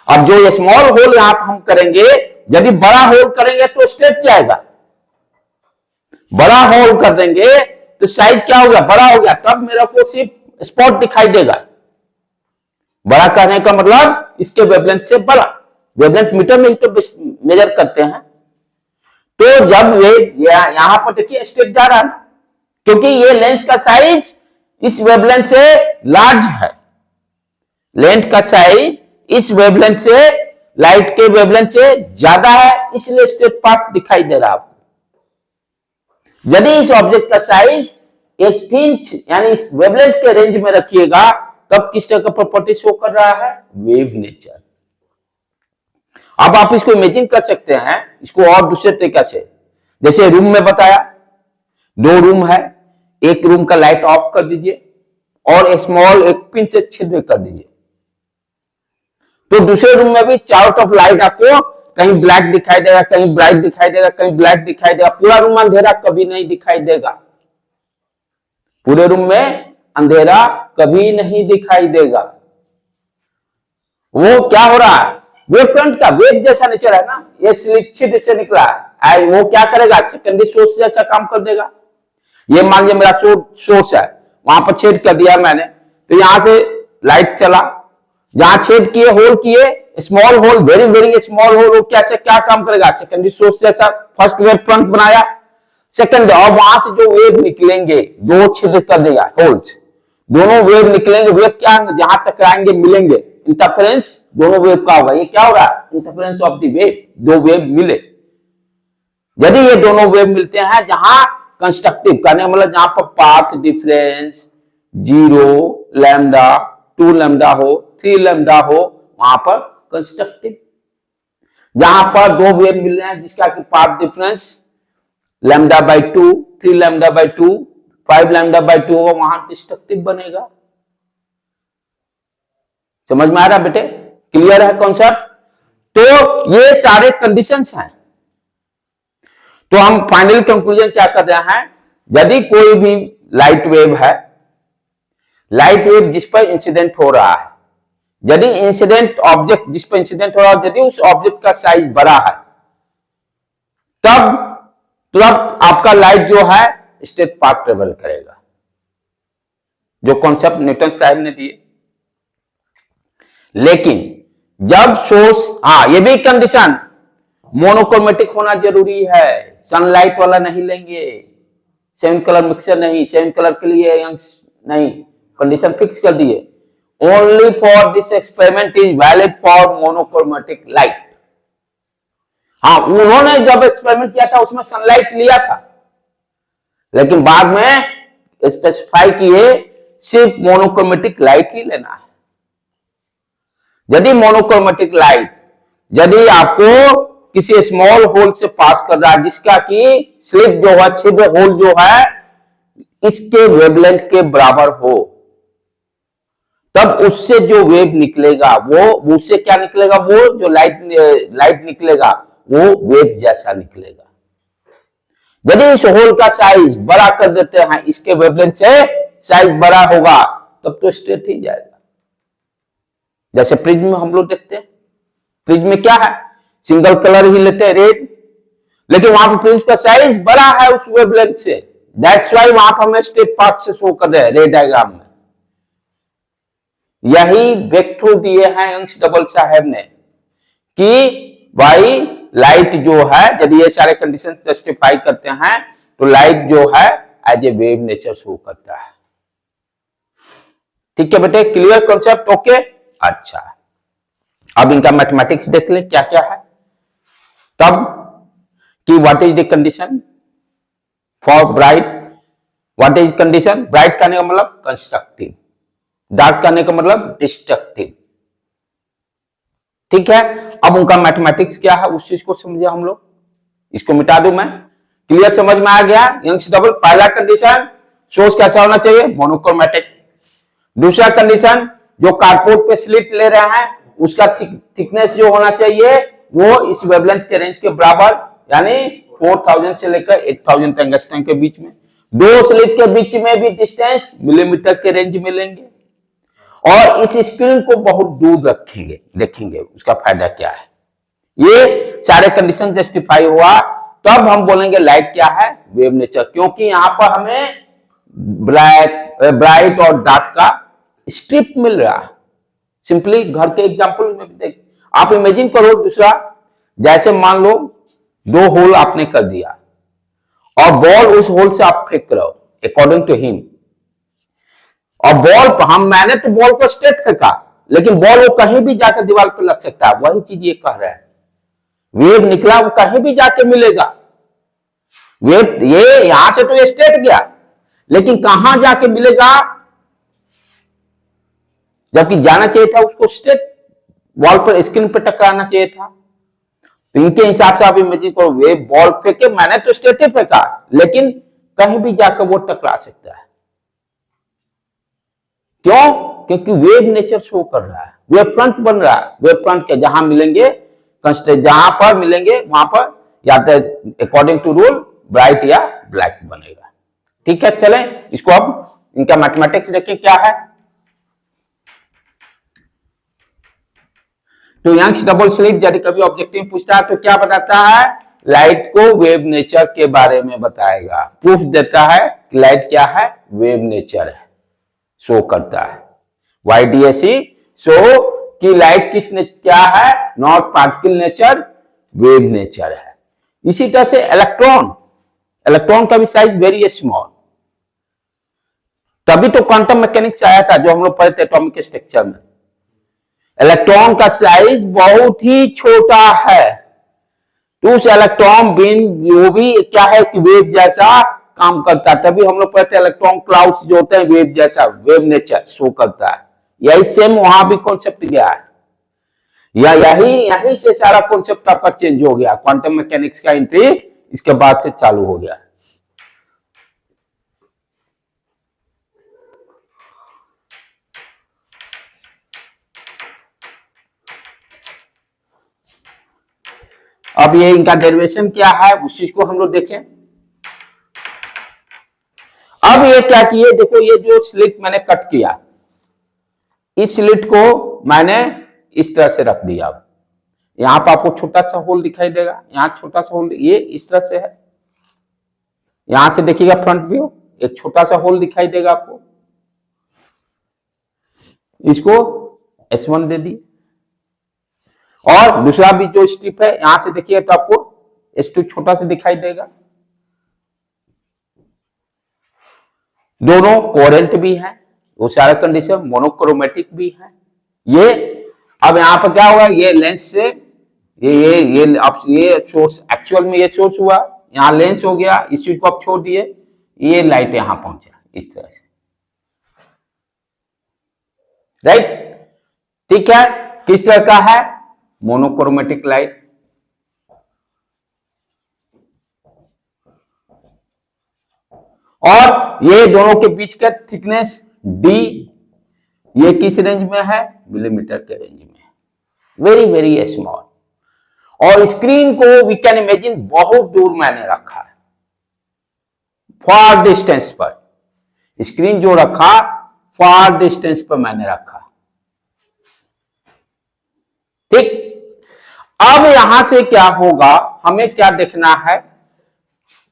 अब जो स्मॉल होल यहां पर हम करेंगे, यदि बड़ा होल करेंगे तो स्ट्रेट जाएगा, बड़ा होल कर देंगे तो साइज क्या हो गया, बड़ा हो गया, तब मेरे को सिर्फ स्पॉट दिखाई देगा। बड़ा करने का मतलब इसके वेवलेंथ से बड़ा, वेवलेंथ मीटर में ही तो मेजर करते हैं। तो जब ये यहां पर देखिए स्ट्रेट जा रहा है, क्योंकि ये लेंस का साइज इस वेवलेंथ से लार्ज है, लेंथ का साइज इस वेवलेंथ से, लाइट के वेवलेंथ से ज्यादा है, इसलिए स्ट्रेट पार्ट दिखाई दे रहा है आपको। यदि इस ऑब्जेक्ट का साइज 1 इंच यानी इस वेवलेंथ के रेंज में रखिएगा, तब किस तरह का प्रॉपर्टी शो कर रहा है, वेव नेचर। अब आप इसको इमेजिन कर सकते हैं इसको और दूसरे तरीके से, जैसे रूम में बताया, 2 रूम है, एक रूम का लाइट ऑफ कर दीजिए और स्मॉल एक पिन से छिद्र कर दीजिए, तो दूसरे रूम में भी चारों तरफ लाइट आपको कहीं ब्लैक दिखाई देगा, कहीं ब्राइट दिखाई देगा, कहीं ब्लैक दिखाई देगा, पूरा रूम अंधेरा कभी नहीं दिखाई देगा, पूरे रूम में अंधेरा कभी नहीं दिखाई देगा। वो क्या हो रहा है, वेव फ्रंट का वेव जैसा नेचर है ना, ये छिद्र से निकला है, वो क्या करेगा, सेकेंडरी सोर्स जैसा काम कर देगा। ये मान लीजिए मेरा सोर्स है, वहां पर छेद कर दिया मैंने, तो यहां से लाइट चला, जहां छेद किए, होल किए, small hole, very very small hole, वो कैसे क्या काम करेगा, सेकेंडरी सोर्स जैसा फर्स्ट वेव फ्रंट बनाया, सेकंड, और वहां से जो वेव निकलेंगे, 2 छिद्र कर देगा होल्स, दोनों वेव निकलेंगे, वेव क्या जहां टकराएंगे मिलेंगे, इंटरफेरेंस दोनों वेव का होगा। ये क्या हो रहा है, interference of the wave, 2 wave मिले। यदि ये दोनों वेव मिलते हैं जहां कंस्ट्रक्टिव करने मतलब जहां पर पाथ डिफरेंस 0 लैम्डा, 2 लैम्डा हो, 3 लैम्डा हो, वहां पर कंस्ट्रक्टिव। जहां पर 2 वेव मिल रहे हैं जिसका कि पाथ डिफरेंस λ/2, 3 λ/2, 5 λ/2 होगा, वहां डिस्ट्रक्टिव बनेगा। समझ में आ रहा बेटे, क्लियर है कॉन्सेप्ट? तो ये सारे कंडीशंस हैं। तो हम फाइनल कंक्लूजन क्या कर रहे हैं, यदि कोई भी लाइट वेव है, लाइट वेव जिस पर इंसिडेंट हो रहा है, यदि इंसिडेंट ऑब्जेक्ट जिस पर इंसिडेंट हो रहा है, यदि उस ऑब्जेक्ट का साइज बड़ा है, तब आपका लाइट जो है स्ट्रेट पाथ ट्रेवल करेगा, जो कॉन्सेप्ट न्यूटन साहब ने दिए। लेकिन जब सोर्स, ये भी कंडीशन, मोनोक्रोमेटिक होना जरूरी है, सनलाइट वाला नहीं लेंगे, 7 कलर मिक्सर नहीं, 7 कलर के लिए नहीं, कंडीशन फिक्स कर दिए, only for this experiment is valid for monochromatic light. उन्होंने जब एक्सपेरिमेंट किया था उसमें सनलाइट लिया था, लेकिन बाद में स्पेसिफाई किए सिर्फ मोनोक्रोमेटिक लाइट ही लेना है। यदि मोनोक्रोमेटिक लाइट, यदि आपको किसी स्मॉल होल से पास कर रहा है जिसका कि स्लिट जो है, छिद्र होल जो है, इसके वेवलेंथ के बराबर हो, तब उससे जो वेव निकलेगा, वो उससे क्या निकलेगा, वो जो लाइट निकलेगा वो वेव जैसा निकलेगा। यदि इस होल का साइज बड़ा कर देते हैं, इसके वेवलेंथ से साइज बड़ा होगा, तब तो स्ट्रेट ही जाएगा। जैसे प्रिज्म में हम लोग देखते हैं, प्रिज्म में क्या है, सिंगल कलर ही लेते हैं, रेड, लेकिन वहां पर प्रिज्म का साइज बड़ा है उस वेवलेंथ से, दैट्स वाई वहां पर हमें स्ट्रेट पाथ से शो कर रहे हैं रेड डायग्राम में। यही ब्रेक थ्रू दिए हैं यंग्स डबल साहब ने कि भाई लाइट जो है, यदि ये सारे कंडीशन जस्टिफाई करते हैं, तो लाइट जो है as a wave nature show करता है। ठीक है बेटे, क्लियर कॉन्सेप्ट? ओके, अच्छा, अब इनका मैथमेटिक्स देख ले क्या क्या है। तब कि what is the condition for bright, what is condition bright करने का मतलब कंस्ट्रक्टिव, डार्क करने का मतलब डिस्ट्रक्टिव। ठीक है, अब उनका मैथमेटिक्स क्या है उस चीज को समझे हम लोग। इसको मिटा दूं मैं, क्लियर, समझ में आ गया। यंग्स डबल पहला कंडीशन, सोर्स कैसा होना चाहिए, मोनोक्रोमेटिक। दूसरा कंडीशन, जो कार्डबोर्ड पे स्लिट ले रहे हैं उसका थिकनेस जो होना चाहिए वो इस वेवलेंथ के रेंज के बराबर, यानी 4000 से लेकर 8000 टंगस्टन के बीच में। दो स्लिट के बीच में भी डिस्टेंस मिलीमीटर के रेंज में लेंगे और इस स्क्रीन को बहुत दूर रखेंगे। देखेंगे उसका फायदा क्या है। ये सारे कंडीशन जस्टिफाई हुआ तब हम बोलेंगे लाइट क्या है, वेव नेचर। क्योंकि यहां पर हमें ब्राइट और डार्क का स्ट्रिप मिल रहा है। सिंपली घर के एग्जांपल में देख, आप इमेजिन करो दूसरा, जैसे मान लो दो होल आपने कर दिया और बॉल उस होल से आप फेंक रहे हो अकॉर्डिंग टू हिम, और बॉल मैंने तो बॉल को स्ट्रेट फेंका लेकिन बॉल वो कहीं भी जाकर दीवार पर लग सकता है। वही चीज ये कह रहा है, वेव निकला वो कहीं भी जाके मिलेगा। वेव ये यहां से तो ये स्ट्रेट गया लेकिन कहां जाके मिलेगा, जबकि जाना चाहिए था उसको स्ट्रेट बॉल पर, स्क्रीन पर टकराना चाहिए था। तो इनके हिसाब से आप इमेजिन करो, वेव बॉल फेंके, मैंने तो स्ट्रेट ही फेंका लेकिन कहीं भी जाकर वो टकरा सकता है। क्यों? क्योंकि वेव नेचर शो कर रहा है, वेव फ्रंट बन रहा है। वेव फ्रंट के जहां मिलेंगे, जहां पर मिलेंगे वहां पर या तो अकॉर्डिंग टू रूल ब्राइट या ब्लैक बनेगा। ठीक है, चलें इसको अब इनका मैथमेटिक्स देखें क्या है। तो यंग्स डबल स्लिट यदि कभी ऑब्जेक्टिव पूछता है तो क्या बताता है, लाइट को वेव नेचर के बारे में बताएगा। प्रूफ देता है कि लाइट क्या है, वेव नेचर है, शो करता है। YDSE शो कि लाइट क्या है, not particle nature, wave nature है। इसी तरह से इलेक्ट्रॉन का भी साइज वेरी स्मॉल। तभी तो क्वांटम मैकेनिक्स आया था जो हम लोग पढ़े थे एटॉमिक स्ट्रक्चर में। इलेक्ट्रॉन का साइज बहुत ही छोटा है, तो उस इलेक्ट्रॉन बीम वो भी क्या है कि वेव जैसा काम करता है। तभी हम लोग पढ़ते हैं इलेक्ट्रॉन क्लाउड्स जो होते हैं वेव जैसा, वेव नेचर शो करता है। यही सेम वहां भी कॉन्सेप्ट गया है, या यही से सारा कॉन्सेप्ट आपका चेंज हो गया। क्वांटम मैकेनिक्स का एंट्री इसके बाद से चालू हो गया। अब ये इनका डेरिवेशन क्या है उस चीज को हम लोग देखें। अब ये क्या किए, देखो ये जो स्लिट मैंने कट किया, इस स्लिट को मैंने इस तरह से रख दिया। यहां पर आपको छोटा सा होल दिखाई देगा, यहां छोटा सा होल, ये इस तरह से है। यहां से देखिएगा फ्रंट व्यू, एक छोटा सा होल दिखाई देगा आपको। इसको S1 दे दी, और दूसरा भी जो स्ट्रिप है यहां से देखिएगा तो आपको S2 छोटा सा दिखाई देगा। दोनों कोहेरेंट भी है, वो सारा कंडीशन मोनोक्रोमेटिक भी है। ये अब यहां पर क्या हुआ, ये लेंस से ये सोर्स, एक्चुअल में ये सोर्स हुआ, यहां लेंस हो गया, इस चीज को आप छोड़ दिए, ये लाइट यहां पहुंचा इस तरह से, राइट। ठीक है, किस तरह का है, मोनोक्रोमेटिक लाइट। और ये दोनों के बीच का थिकनेस D, ये किस रेंज में है, मिलीमीटर के रेंज में, वेरी वेरी स्मॉल। और स्क्रीन को वी कैन इमेजिन बहुत दूर मैंने रखा है, फार डिस्टेंस पर। स्क्रीन जो रखा फार डिस्टेंस पर मैंने रखा, ठीक। अब यहां से क्या होगा, हमें क्या देखना है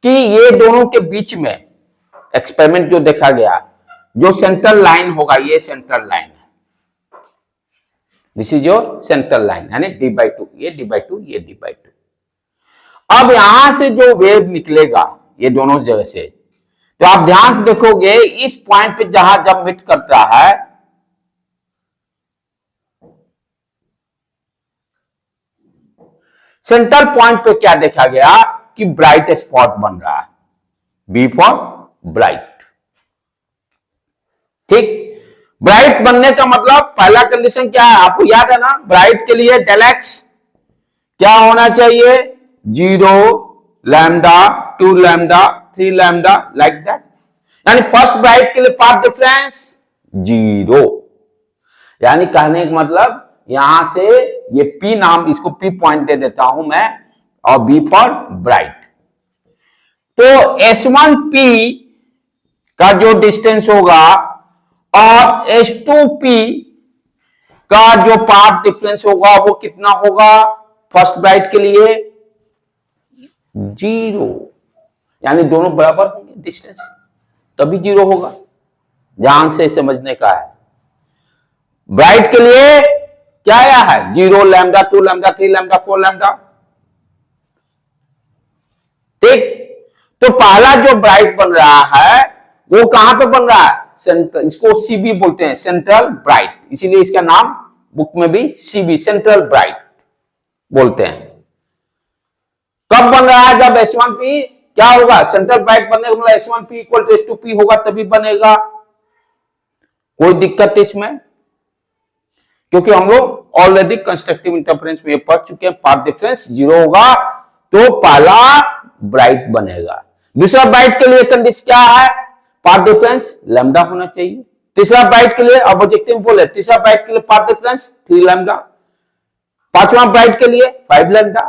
कि ये दोनों के बीच में एक्सपेरिमेंट जो देखा गया, जो सेंट्रल लाइन होगा, ये सेंट्रल लाइन है, this is your central line, यानी D/2, ये D/2, ये D/2। अब यहां से जो वेव निकलेगा ये दोनों जगह से, तो आप ध्यान से देखोगे इस पॉइंट पे जहां जब मीट करता है, सेंटर पॉइंट पे क्या देखा गया कि ब्राइट स्पॉट बन रहा है, B फॉर ब्राइट, ठीक। ब्राइट बनने का मतलब पहला कंडीशन क्या है, आपको याद है ना, ब्राइट के लिए डेल एक्स क्या होना चाहिए, 0 lambda 2 lambda 3 lambda like that. यानी फर्स्ट ब्राइट के लिए पाथ डिफरेंस 0। यानी कहने का मतलब यहां से ये P नाम, इसको P पॉइंट दे देता हूं मैं, और B फॉर ब्राइट। तो S1P का जो डिस्टेंस होगा और S2P का जो पाथ डिफरेंस होगा वो कितना होगा फर्स्ट ब्राइट के लिए, 0। यानी दोनों बराबर होंगे डिस्टेंस, तभी 0 होगा। ध्यान से समझने का है। ब्राइट के लिए क्या आया है, 0 लैम्डा 2 लैम्डा 3 लैम्डा 4 लैम्डा। ठीक, तो पहला जो ब्राइट बन रहा है वो कहां पे बन रहा है, सेंट्रल, इसको सीबी बोलते हैं, सेंट्रल ब्राइट, इसीलिए इसका नाम बुक में भी सीबी सेंट्रल ब्राइट बोलते हैं। कब बन रहा है, जब S1P क्या होगा, सेंट्रल ब्राइट बनने का मतलब S1P इक्वल टू S2P होगा तभी बनेगा। कोई दिक्कत इसमें, क्योंकि हम लोग ऑलरेडी कंस्ट्रक्टिव इंटरफेरेंस में पढ़ चुके हैं, पाथ डिफरेंस 0 होगा तो पहला ब्राइट बनेगा। दूसरा ब्राइट के लिए कंडीशन क्या है, पाथ डिफरेंस लैम्डा होना चाहिए। तीसरा ब्राइट के लिए, अब ऑब्जेक्टिव बोले, तीसरा ब्राइट के लिए पाथ डिफरेंस 3 लैम्डा, पांचवा ब्राइट के लिए 5 लैम्डा,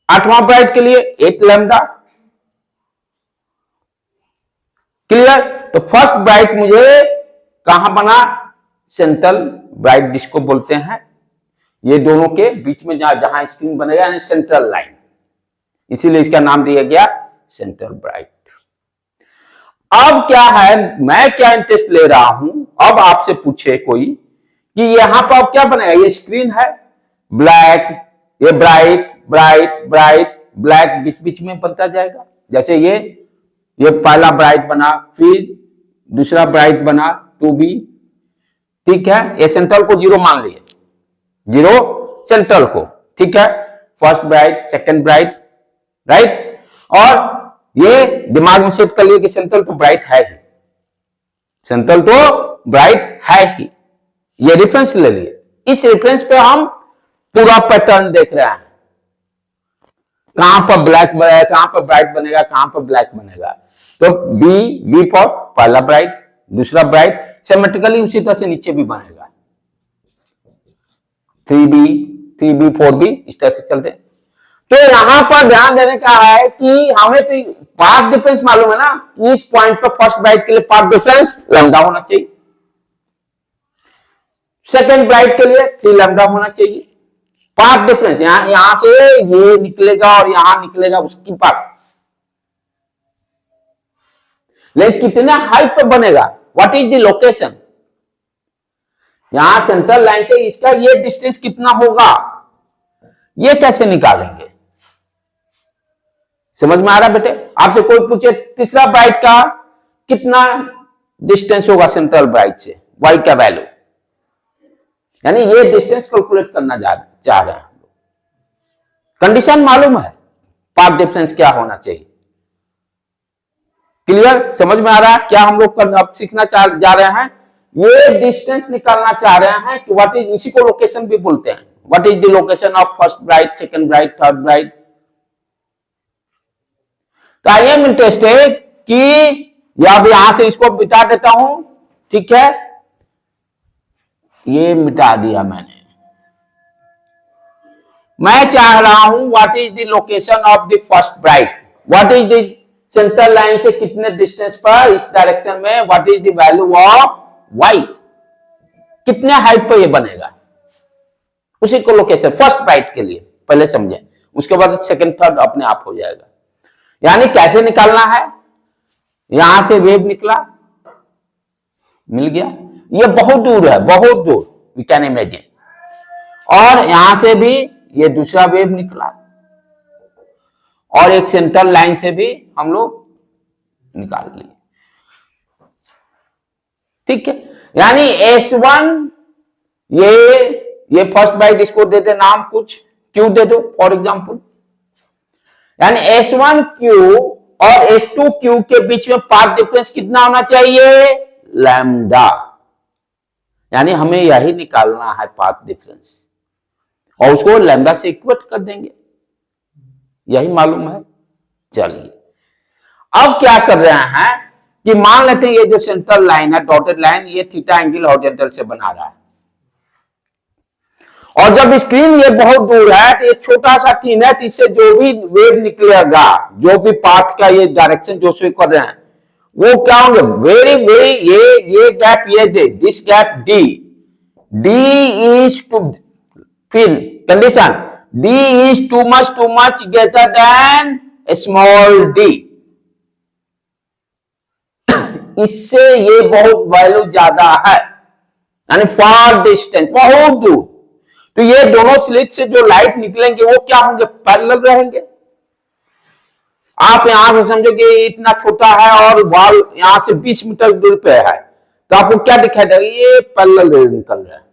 आठवां ब्राइट के लिए 8 लैम्डा। क्लियर। तो फर्स्ट ब्राइट मुझे कहां बना, सेंट्रल ब्राइट जिसको बोलते हैं, ये दोनों के बीच में जहां स्क्रीन बनेगा यानी सेंट्रल लाइन, इसीलिए इसका नाम दिया गया सेंट्रल ब्राइट। अब क्या है, मैं क्या इंटरेस्ट ले रहा हूं, अब आपसे पूछे कोई कि यहां पर अब क्या बनेगा, ये स्क्रीन है ब्लैक, ये ब्राइट ब्राइट ब्राइट ब्लैक बीच बीच में बनता जाएगा। जैसे ये पहला ब्राइट बना, फिर दूसरा ब्राइट बना 2B, ठीक है, ये सेंट्रल को 0 मान लिए, 0 सेंट्रल को, ठीक है, first bright second bright, right. और ये दिमाग में सेट कर लिए कि सेंट्रल तो ब्राइट है ही, सेंट्रल तो ब्राइट है ही, ये रेफरेंस ले लिए। इस रेफरेंस पे हम पूरा पैटर्न देख रहे हैं, कहां पर ब्लैक बनेगा, कहां पर ब्राइट बनेगा, कहां पर ब्लैक बनेगा। तो बी फॉर पहला ब्राइट, दूसरा ब्राइट सिमेट्रिकली उसी तरह से नीचे भी बनेगा, 3B 4B इस तरह से चलते। तो यहां पर ध्यान देने का है कि हमें तो पाथ डिफरेंस मालूम है ना, इस पॉइंट पर फर्स्ट ब्राइट के लिए पाथ डिफरेंस लैम्डा होना चाहिए, सेकंड ब्राइट के लिए 3 लैम्डा होना चाहिए। पाथ डिफरेंस यहां से ये निकलेगा और यहां निकलेगा उसकी पाथ, लेकिन कितने हाइट पर बनेगा, व्हाट इज द लोकेशन, यहां सेंट्रल लाइन से इसका ये डिस्टेंस कितना होगा, ये कैसे निकालेंगे, समझ में आ रहा है बेटे। आपसे कोई पूछे तीसरा ब्राइट का कितना डिस्टेंस होगा सेंट्रल ब्राइट से, वाई का वैल्यू, यानी ये डिस्टेंस कैलकुलेट करना चाह रहे हैं हम लोग। कंडीशन मालूम है, पाथ डिफरेंस क्या होना चाहिए, क्लियर, समझ में आ रहा है क्या हम लोग अब सीखना जा रहे हैं, ये डिस्टेंस निकालना चाह रहे हैं कि व्हाट इज, इसी को लोकेशन भी बोलते हैं, what is the location of first bright second bright third bright. तो आई एम इंटरेस्टेड कि अब यहां से इसको मिटा देता हूं, ठीक है, ये मिटा दिया मैंने। मैं चाह रहा हूं what is the location of the first bright, what is the central line से कितने डिस्टेंस पर इस डायरेक्शन में, what is the value of y, कितने हाइट पर ये बनेगा, उसी को लोकेशन फर्स्ट ब्राइट के लिए पहले समझे, उसके बाद सेकंड थर्ड अपने आप हो जाएगा। यानी कैसे निकालना है, यहां से वेव निकला, मिल गया, ये बहुत दूर है, बहुत दूर, वी कैन इमेजिन, और यहां से भी ये दूसरा वेव निकला, और एक सेंट्रल लाइन से भी हम लोग निकाल लिए, ठीक है। यानी S1 ये फर्स्ट ब्राइट, इसको दे दे नाम कुछ Q दे दो फॉर एग्जांपल, यानी S1Q और S2Q के बीच में पाथ डिफरेंस कितना होना चाहिए, लैम्डा, यानी हमें यही निकालना है पाथ डिफरेंस, और उसको लैम्डा से इक्वेट कर देंगे, यही मालूम है। चलिए अब क्या कर रहे हैं कि मान लेते हैं ये जो सेंट्रल लाइन है, डॉटेड लाइन, ये थीटा एंगल हॉरिजॉन्टल से बना रहा है, और जब स्क्रीन ये बहुत दूर है तो ये छोटा सा थिन है, तो इससे जो भी वेव निकलेगा, जो भी पाथ का ये डायरेक्शन जो से कर रहे हैं, वो क्या होंगे, वेरी वेरी, ये गैप, ये they this gap d, d is to fill condition, d is too much greater than small d, इससे ये बहुत वैल्यू ज्यादा है, यानी फार डिस्टेंस, बहुत दूर। तो ये दोनों स्लिट से जो लाइट निकलेंगे वो क्या होंगे, पैरेलल रहेंगे। आप यहां से समझो कि इतना छोटा है और वॉल यहां से 20 मीटर दूर पे है, तो आपको क्या दिखाई देगा, ये पैरेलल रे निकल रहा है।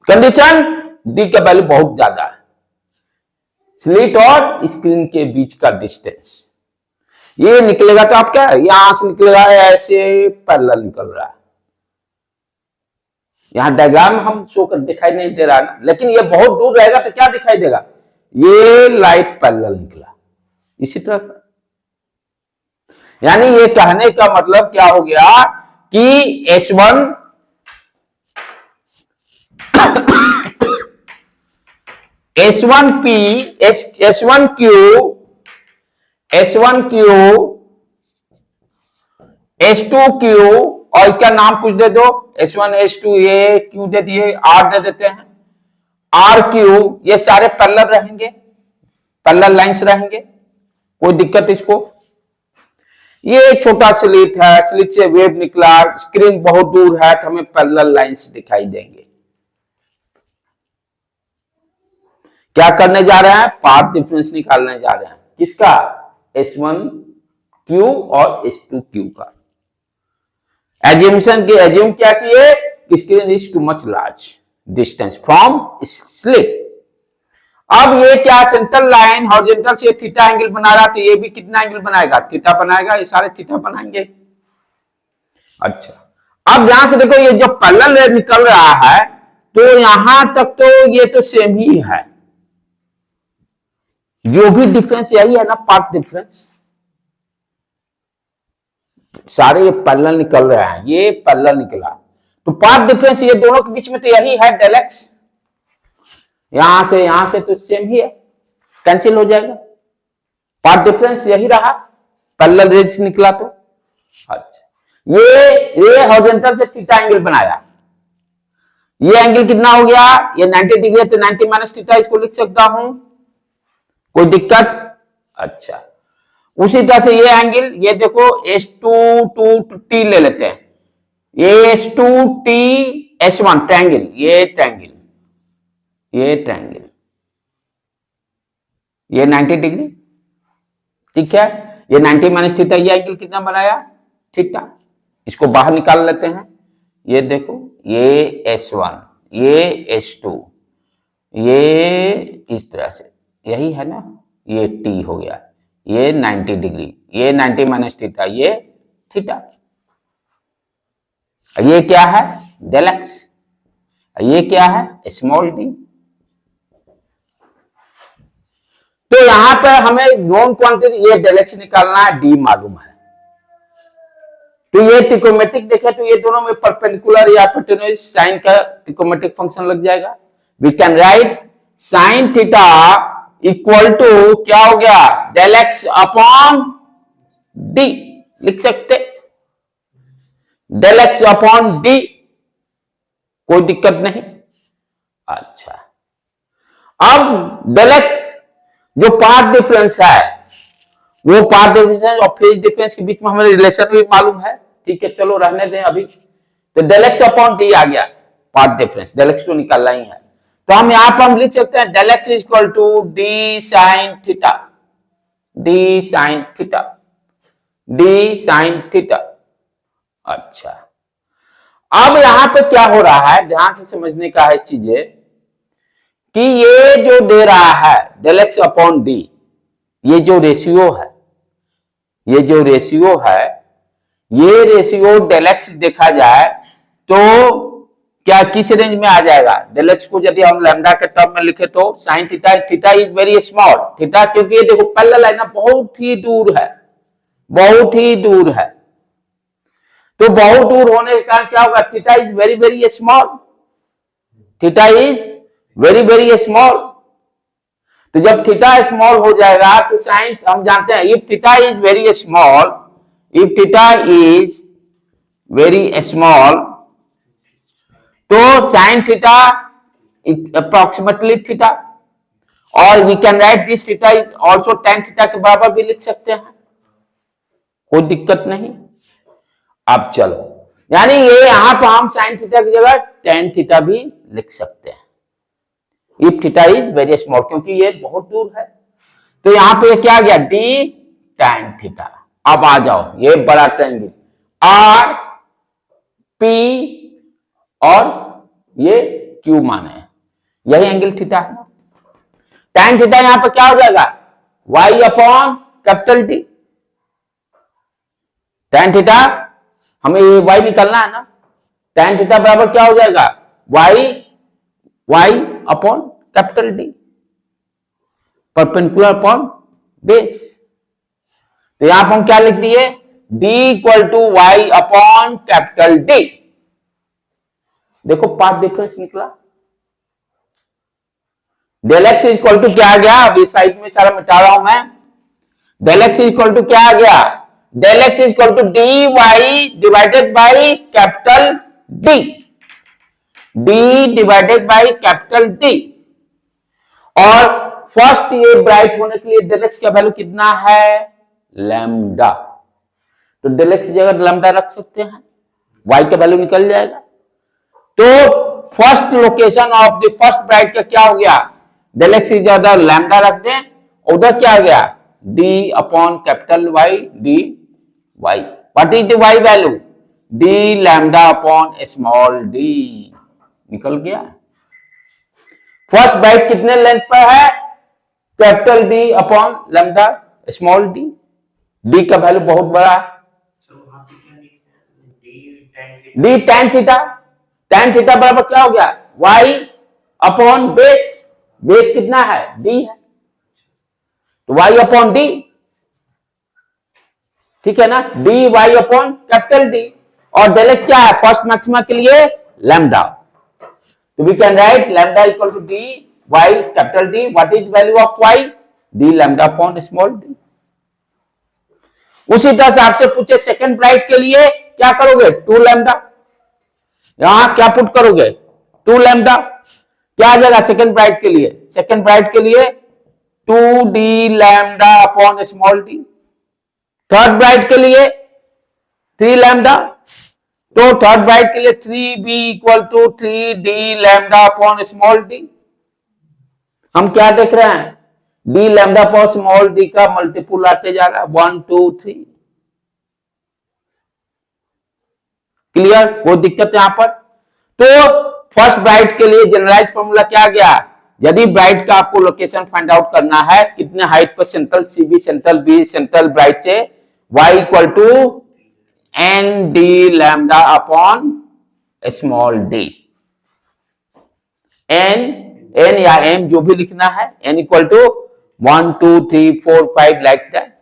कंडीशन, डी का वैल्यू बहुत ज्यादा है, स्लिट और स्क्रीन के बीच का डिस्टेंस, ये निकलेगा तो आप क्या, यहां से निकलेगा ऐसे पैरेलल निकल रहा है। यहां डायग्राम हम शो कर दिखाई नहीं दे रहा ना, लेकिन ये बहुत दूर रहेगा तो क्या दिखाई देगा, ये लाइट पैरेलल निकला इसी तरह। यानी ये कहने का मतलब क्या हो गया कि S1 S1P S1Q S1Q S2Q, और इसका नाम कुछ दे दो, S1 S2 ये Q दे दिए, R दे देते हैं, RQ, ये सारे पैरेलल रहेंगे, पैरेलल लाइंस रहेंगे, कोई दिक्कत इसको। ये छोटा स्लिट है, स्लिट से वेव निकला, स्क्रीन बहुत दूर है, तो हमें पैरेलल लाइंस दिखाई देंगे। क्या करने जा रहे हैं, पाथ डिफरेंस निकालने जा रहे हैं, किसका, S1Q और S2Q का। एज्यूमशन की, एज्यूम क्या किए, screen is too much large distance from slit. अब ये क्या, सेंट्रल लाइन हॉरिजॉन्टल से थीटा एंगल बना रहा, तो ये भी कितना एंगल बनाएगा, थीटा बनाएगा, ये सारे थीटा बनाएंगे। अच्छा, अब यहां से देखो ये जो पैरेलल निकल रहा है, तो यहां तक तो ये तो सेम ही है, जो भी डिफरेंस यही है ना, पाथ डिफरेंस, सारे ये पैरेलल निकल रहे हैं, ये पैरेलल निकला, तो पाथ डिफरेंस ये दोनों के बीच में तो यही है, डेल एक्स, यहां से तो सेम ही है, कैंसिल हो जाएगा, पाथ डिफरेंस यही रहा, पैरेलल रेज निकला तो। अच्छा, ये हॉरिजॉन्टल से थीटा एंगल बनाया, ये एंगल कितना हो गया, ये 90 डिग्री है, तो 90 माइनस थीटा इसको लिख सकता हूं, कोई दिक्कत। अच्छा, उसी तरह से ये एंगल, ये देखो S2T ले लेते हैं, ये S2T S1 ट्रायंगल, ये ट्रायंगल, ये ट्रायंगल, ये 90 डिग्री, ठीक है, ये 90 माइनस थीटा, ये एंगल कितना बनाया, थीटा, इसको बाहर निकाल लेते हैं, ये देखो, ये S1, ये S2, ये इस तरह से, यही है ना, ये T हो गया, ये 90 डिग्री, ये 90 माइनस थीटा, ये थीटा, ये क्या है, डेल एक्स, ये क्या है, स्मॉल डी। तो यहां पर हमें नॉन क्वांटिटी, ये डेल एक्स निकालना है, डी मालूम है, तो ये ट्रिकोमेट्रिक देखे तो ये दोनों में परपेंडिकुलर या हाइपोटेन्यूज, साइन का ट्रिकोमेट्रिक फंक्शन लग जाएगा। We can write sine theta equal to क्या हो गया, डेल एक्स अपॉन डी, लिख सकते, डेल एक्स अपॉन डी, कोई दिक्कत नहीं। अच्छा, अब डेल एक्स जो पाथ डिफरेंस है, वो पाथ डिफरेंस और फेज डिफरेंस के बीच में हमें रिलेशन भी मालूम है, ठीक है, चलो रहने दें अभी। तो डेल एक्स अपॉन डी आ गया पाथ डिफरेंस, डेल एक्स तो निकालना ही है, तो हम यहां पर हम लिख सकते हैं del x is equal to d sine theta, d sine theta, d sine theta. अच्छा, अब यहां पे क्या हो रहा है, ध्यान से समझने का है चीजें, कि ये जो दे रहा है डेल एक्स अपॉन डी, ये जो रेशियो है, ये जो रेशियो है, ये रेशियो डेल एक्स देखा जाए तो क्या किस रेंज में आ जाएगा? डेल एक्स को यदि हम लैम्डा के टर्म में लिखे तो sine theta, theta is very small, theta क्योंकि ये देखो पैरेलल है ना, बहुत ही दूर है, बहुत ही दूर है, तो बहुत दूर होने के कारण क्या होगा? Theta is very very small, theta is very very small. तो जब थीटा स्मॉल हो जाएगा तो साइन, हम जानते हैं if theta is very small, if theta is very small तो साइन थीटा अप्रोक्सीमेटली थीटा, और we can write this theta is also tan theta के बराबर भी लिख सकते हैं, कोई दिक्कत नहीं। अब चलो, यानी ये यहां पर हम साइन थीटा की जगह टेन थीटा भी लिख सकते हैं if theta is very small, क्योंकि ये बहुत दूर है। तो यहां पे क्या गया? D tan theta. अब आ जाओ, ये बड़ा ट्रायंगल आर पी और ये क्यू माने, यही एंगल थीटा है। टेन थीटा यहां पर क्या हो जाएगा? Y upon capital D. Tan theta हमें ये वाई निकालना है ना, टेन थीटा बराबर क्या हो जाएगा? Y, y upon capital D, perpendicular upon base. तो यहां पर हम क्या लिख दिए? D equal to y upon capital D. देखो पार्ट डिफरेंस निकला। डेल एक्स इक्वल टू क्या आ गया? अभी साइड में सारा मिटा रहा हूं मैं। डेल एक्स इक्वल टू क्या आ गया? Del x equal to d y divided by capital D, d divided by capital D. और फर्स्ट ये ब्राइट होने के लिए डेल एक्स का वैल्यू कितना है? लैम्डा। तो डेल एक्स की जगह लैम्डा रख सकते हैं, वाई का वैल्यू निकल जाएगा। तो first location of the first bright का क्या हो गया? डेल एक्स की जगह लैम्डा रख दें, उधर क्या आ गया? D upon capital y d y. What is the y value? D lambda upon small d, निकल गया। फर्स्ट ब्राइट कितने लेंथ पर है? Capital D upon lambda small d, d का वैल्यू बहुत बड़ा है, d tan theta. Tan theta बराबर क्या हो गया? वाई अपॉन बेस, बेस कितना है? डी है, तो वाई अपॉन डी, ठीक है ना, d y upon capital D. और डेल एक्स क्या है? फर्स्ट मैक्सिमा के लिए लैम्डा, तो we can write lambda equal to d y capital D. What is value of y? D lambda upon small d. उसी तरह से आपसे पूछे सेकंड ब्राइट के लिए क्या करोगे? टू लैम्डा, यहां क्या पुट करोगे? Two lambda. क्या आ जाएगा सेकंड ब्राइट के लिए? सेकंड ब्राइट के लिए two d lambda upon small d. Third bright के लिए थ्री लैम्डा, तो थर्ड ब्राइट के लिए three b equal to three d lambda upon small d. हम क्या देख रहे हैं? D lambda upon small d का मल्टीपुल आते जा रहा है, 1 2 3। क्लियर? कोई दिक्कत यहां पर? तो फर्स्ट ब्राइट के लिए जनरलाइज फॉर्मूला क्या गया? यदि ब्राइट का आपको लोकेशन फाइंड आउट करना है, कितने हाइट पर central c b, central b, central bright से, y equal to n d lambda upon small d. N या एम जो भी लिखना है, n equal to 1 2 3 4 5 like that.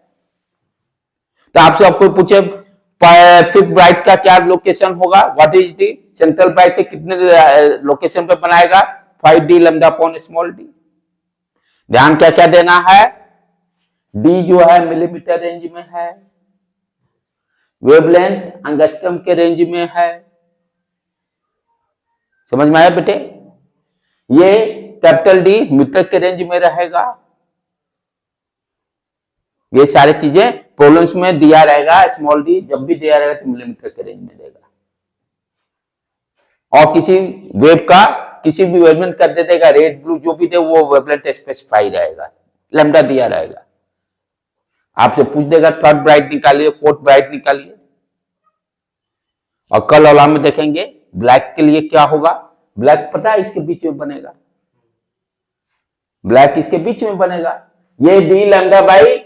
तो आपसे आपको पूछे फिफ्थ ब्राइट का क्या लोकेशन होगा? What is D? Central bright से कितने लोकेशन पे बनाएगा? 5 D lambda upon small D. ध्यान क्या क्या देना है? डी जो है मिलीमीटर रेंज में है, वेवलेंथ एंगस्ट्रम के रेंज में है। समझ में आया बेटे? ये कैपिटल डी मीटर के रेंज में रहेगा। ये सारी चीजें प्रॉब्लम्स में दिया रहेगा। स्मॉल डी जब भी दिया रहेगा तो मिलीमीटर के रेंज में देगा। और किसी वेव का किसी भी वेवलेंथ कर दे देगा, रेड ब्लू जो भी दे वो वेवलेंथ स्पेसिफाई रहेगा, लैम्डा दिया रहेगा। आपसे पूछ देगा थर्ड ब्राइट निकालिए, फोर्थ ब्राइट निकालिए। और कल वाला में देखेंगे ब्लैक के लिए क्या होगा। ब्लैक पता है इसके बीच में बनेगा, ब्लैक इसके बीच में बनेगा। ये D lambda by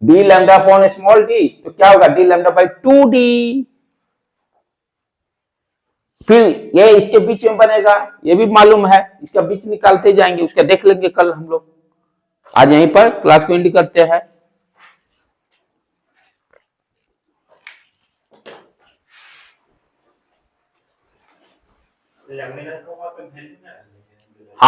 D lambda upon small D, तो क्या होगा डी लैम्डा बाई 2d। फिर ये इसके बीच में बनेगा, ये भी मालूम है, इसका बीच निकालते जाएंगे, उसका देख लेंगे कल हम लोग। आज यहीं पर क्लास को एंड करते हैं। हाँ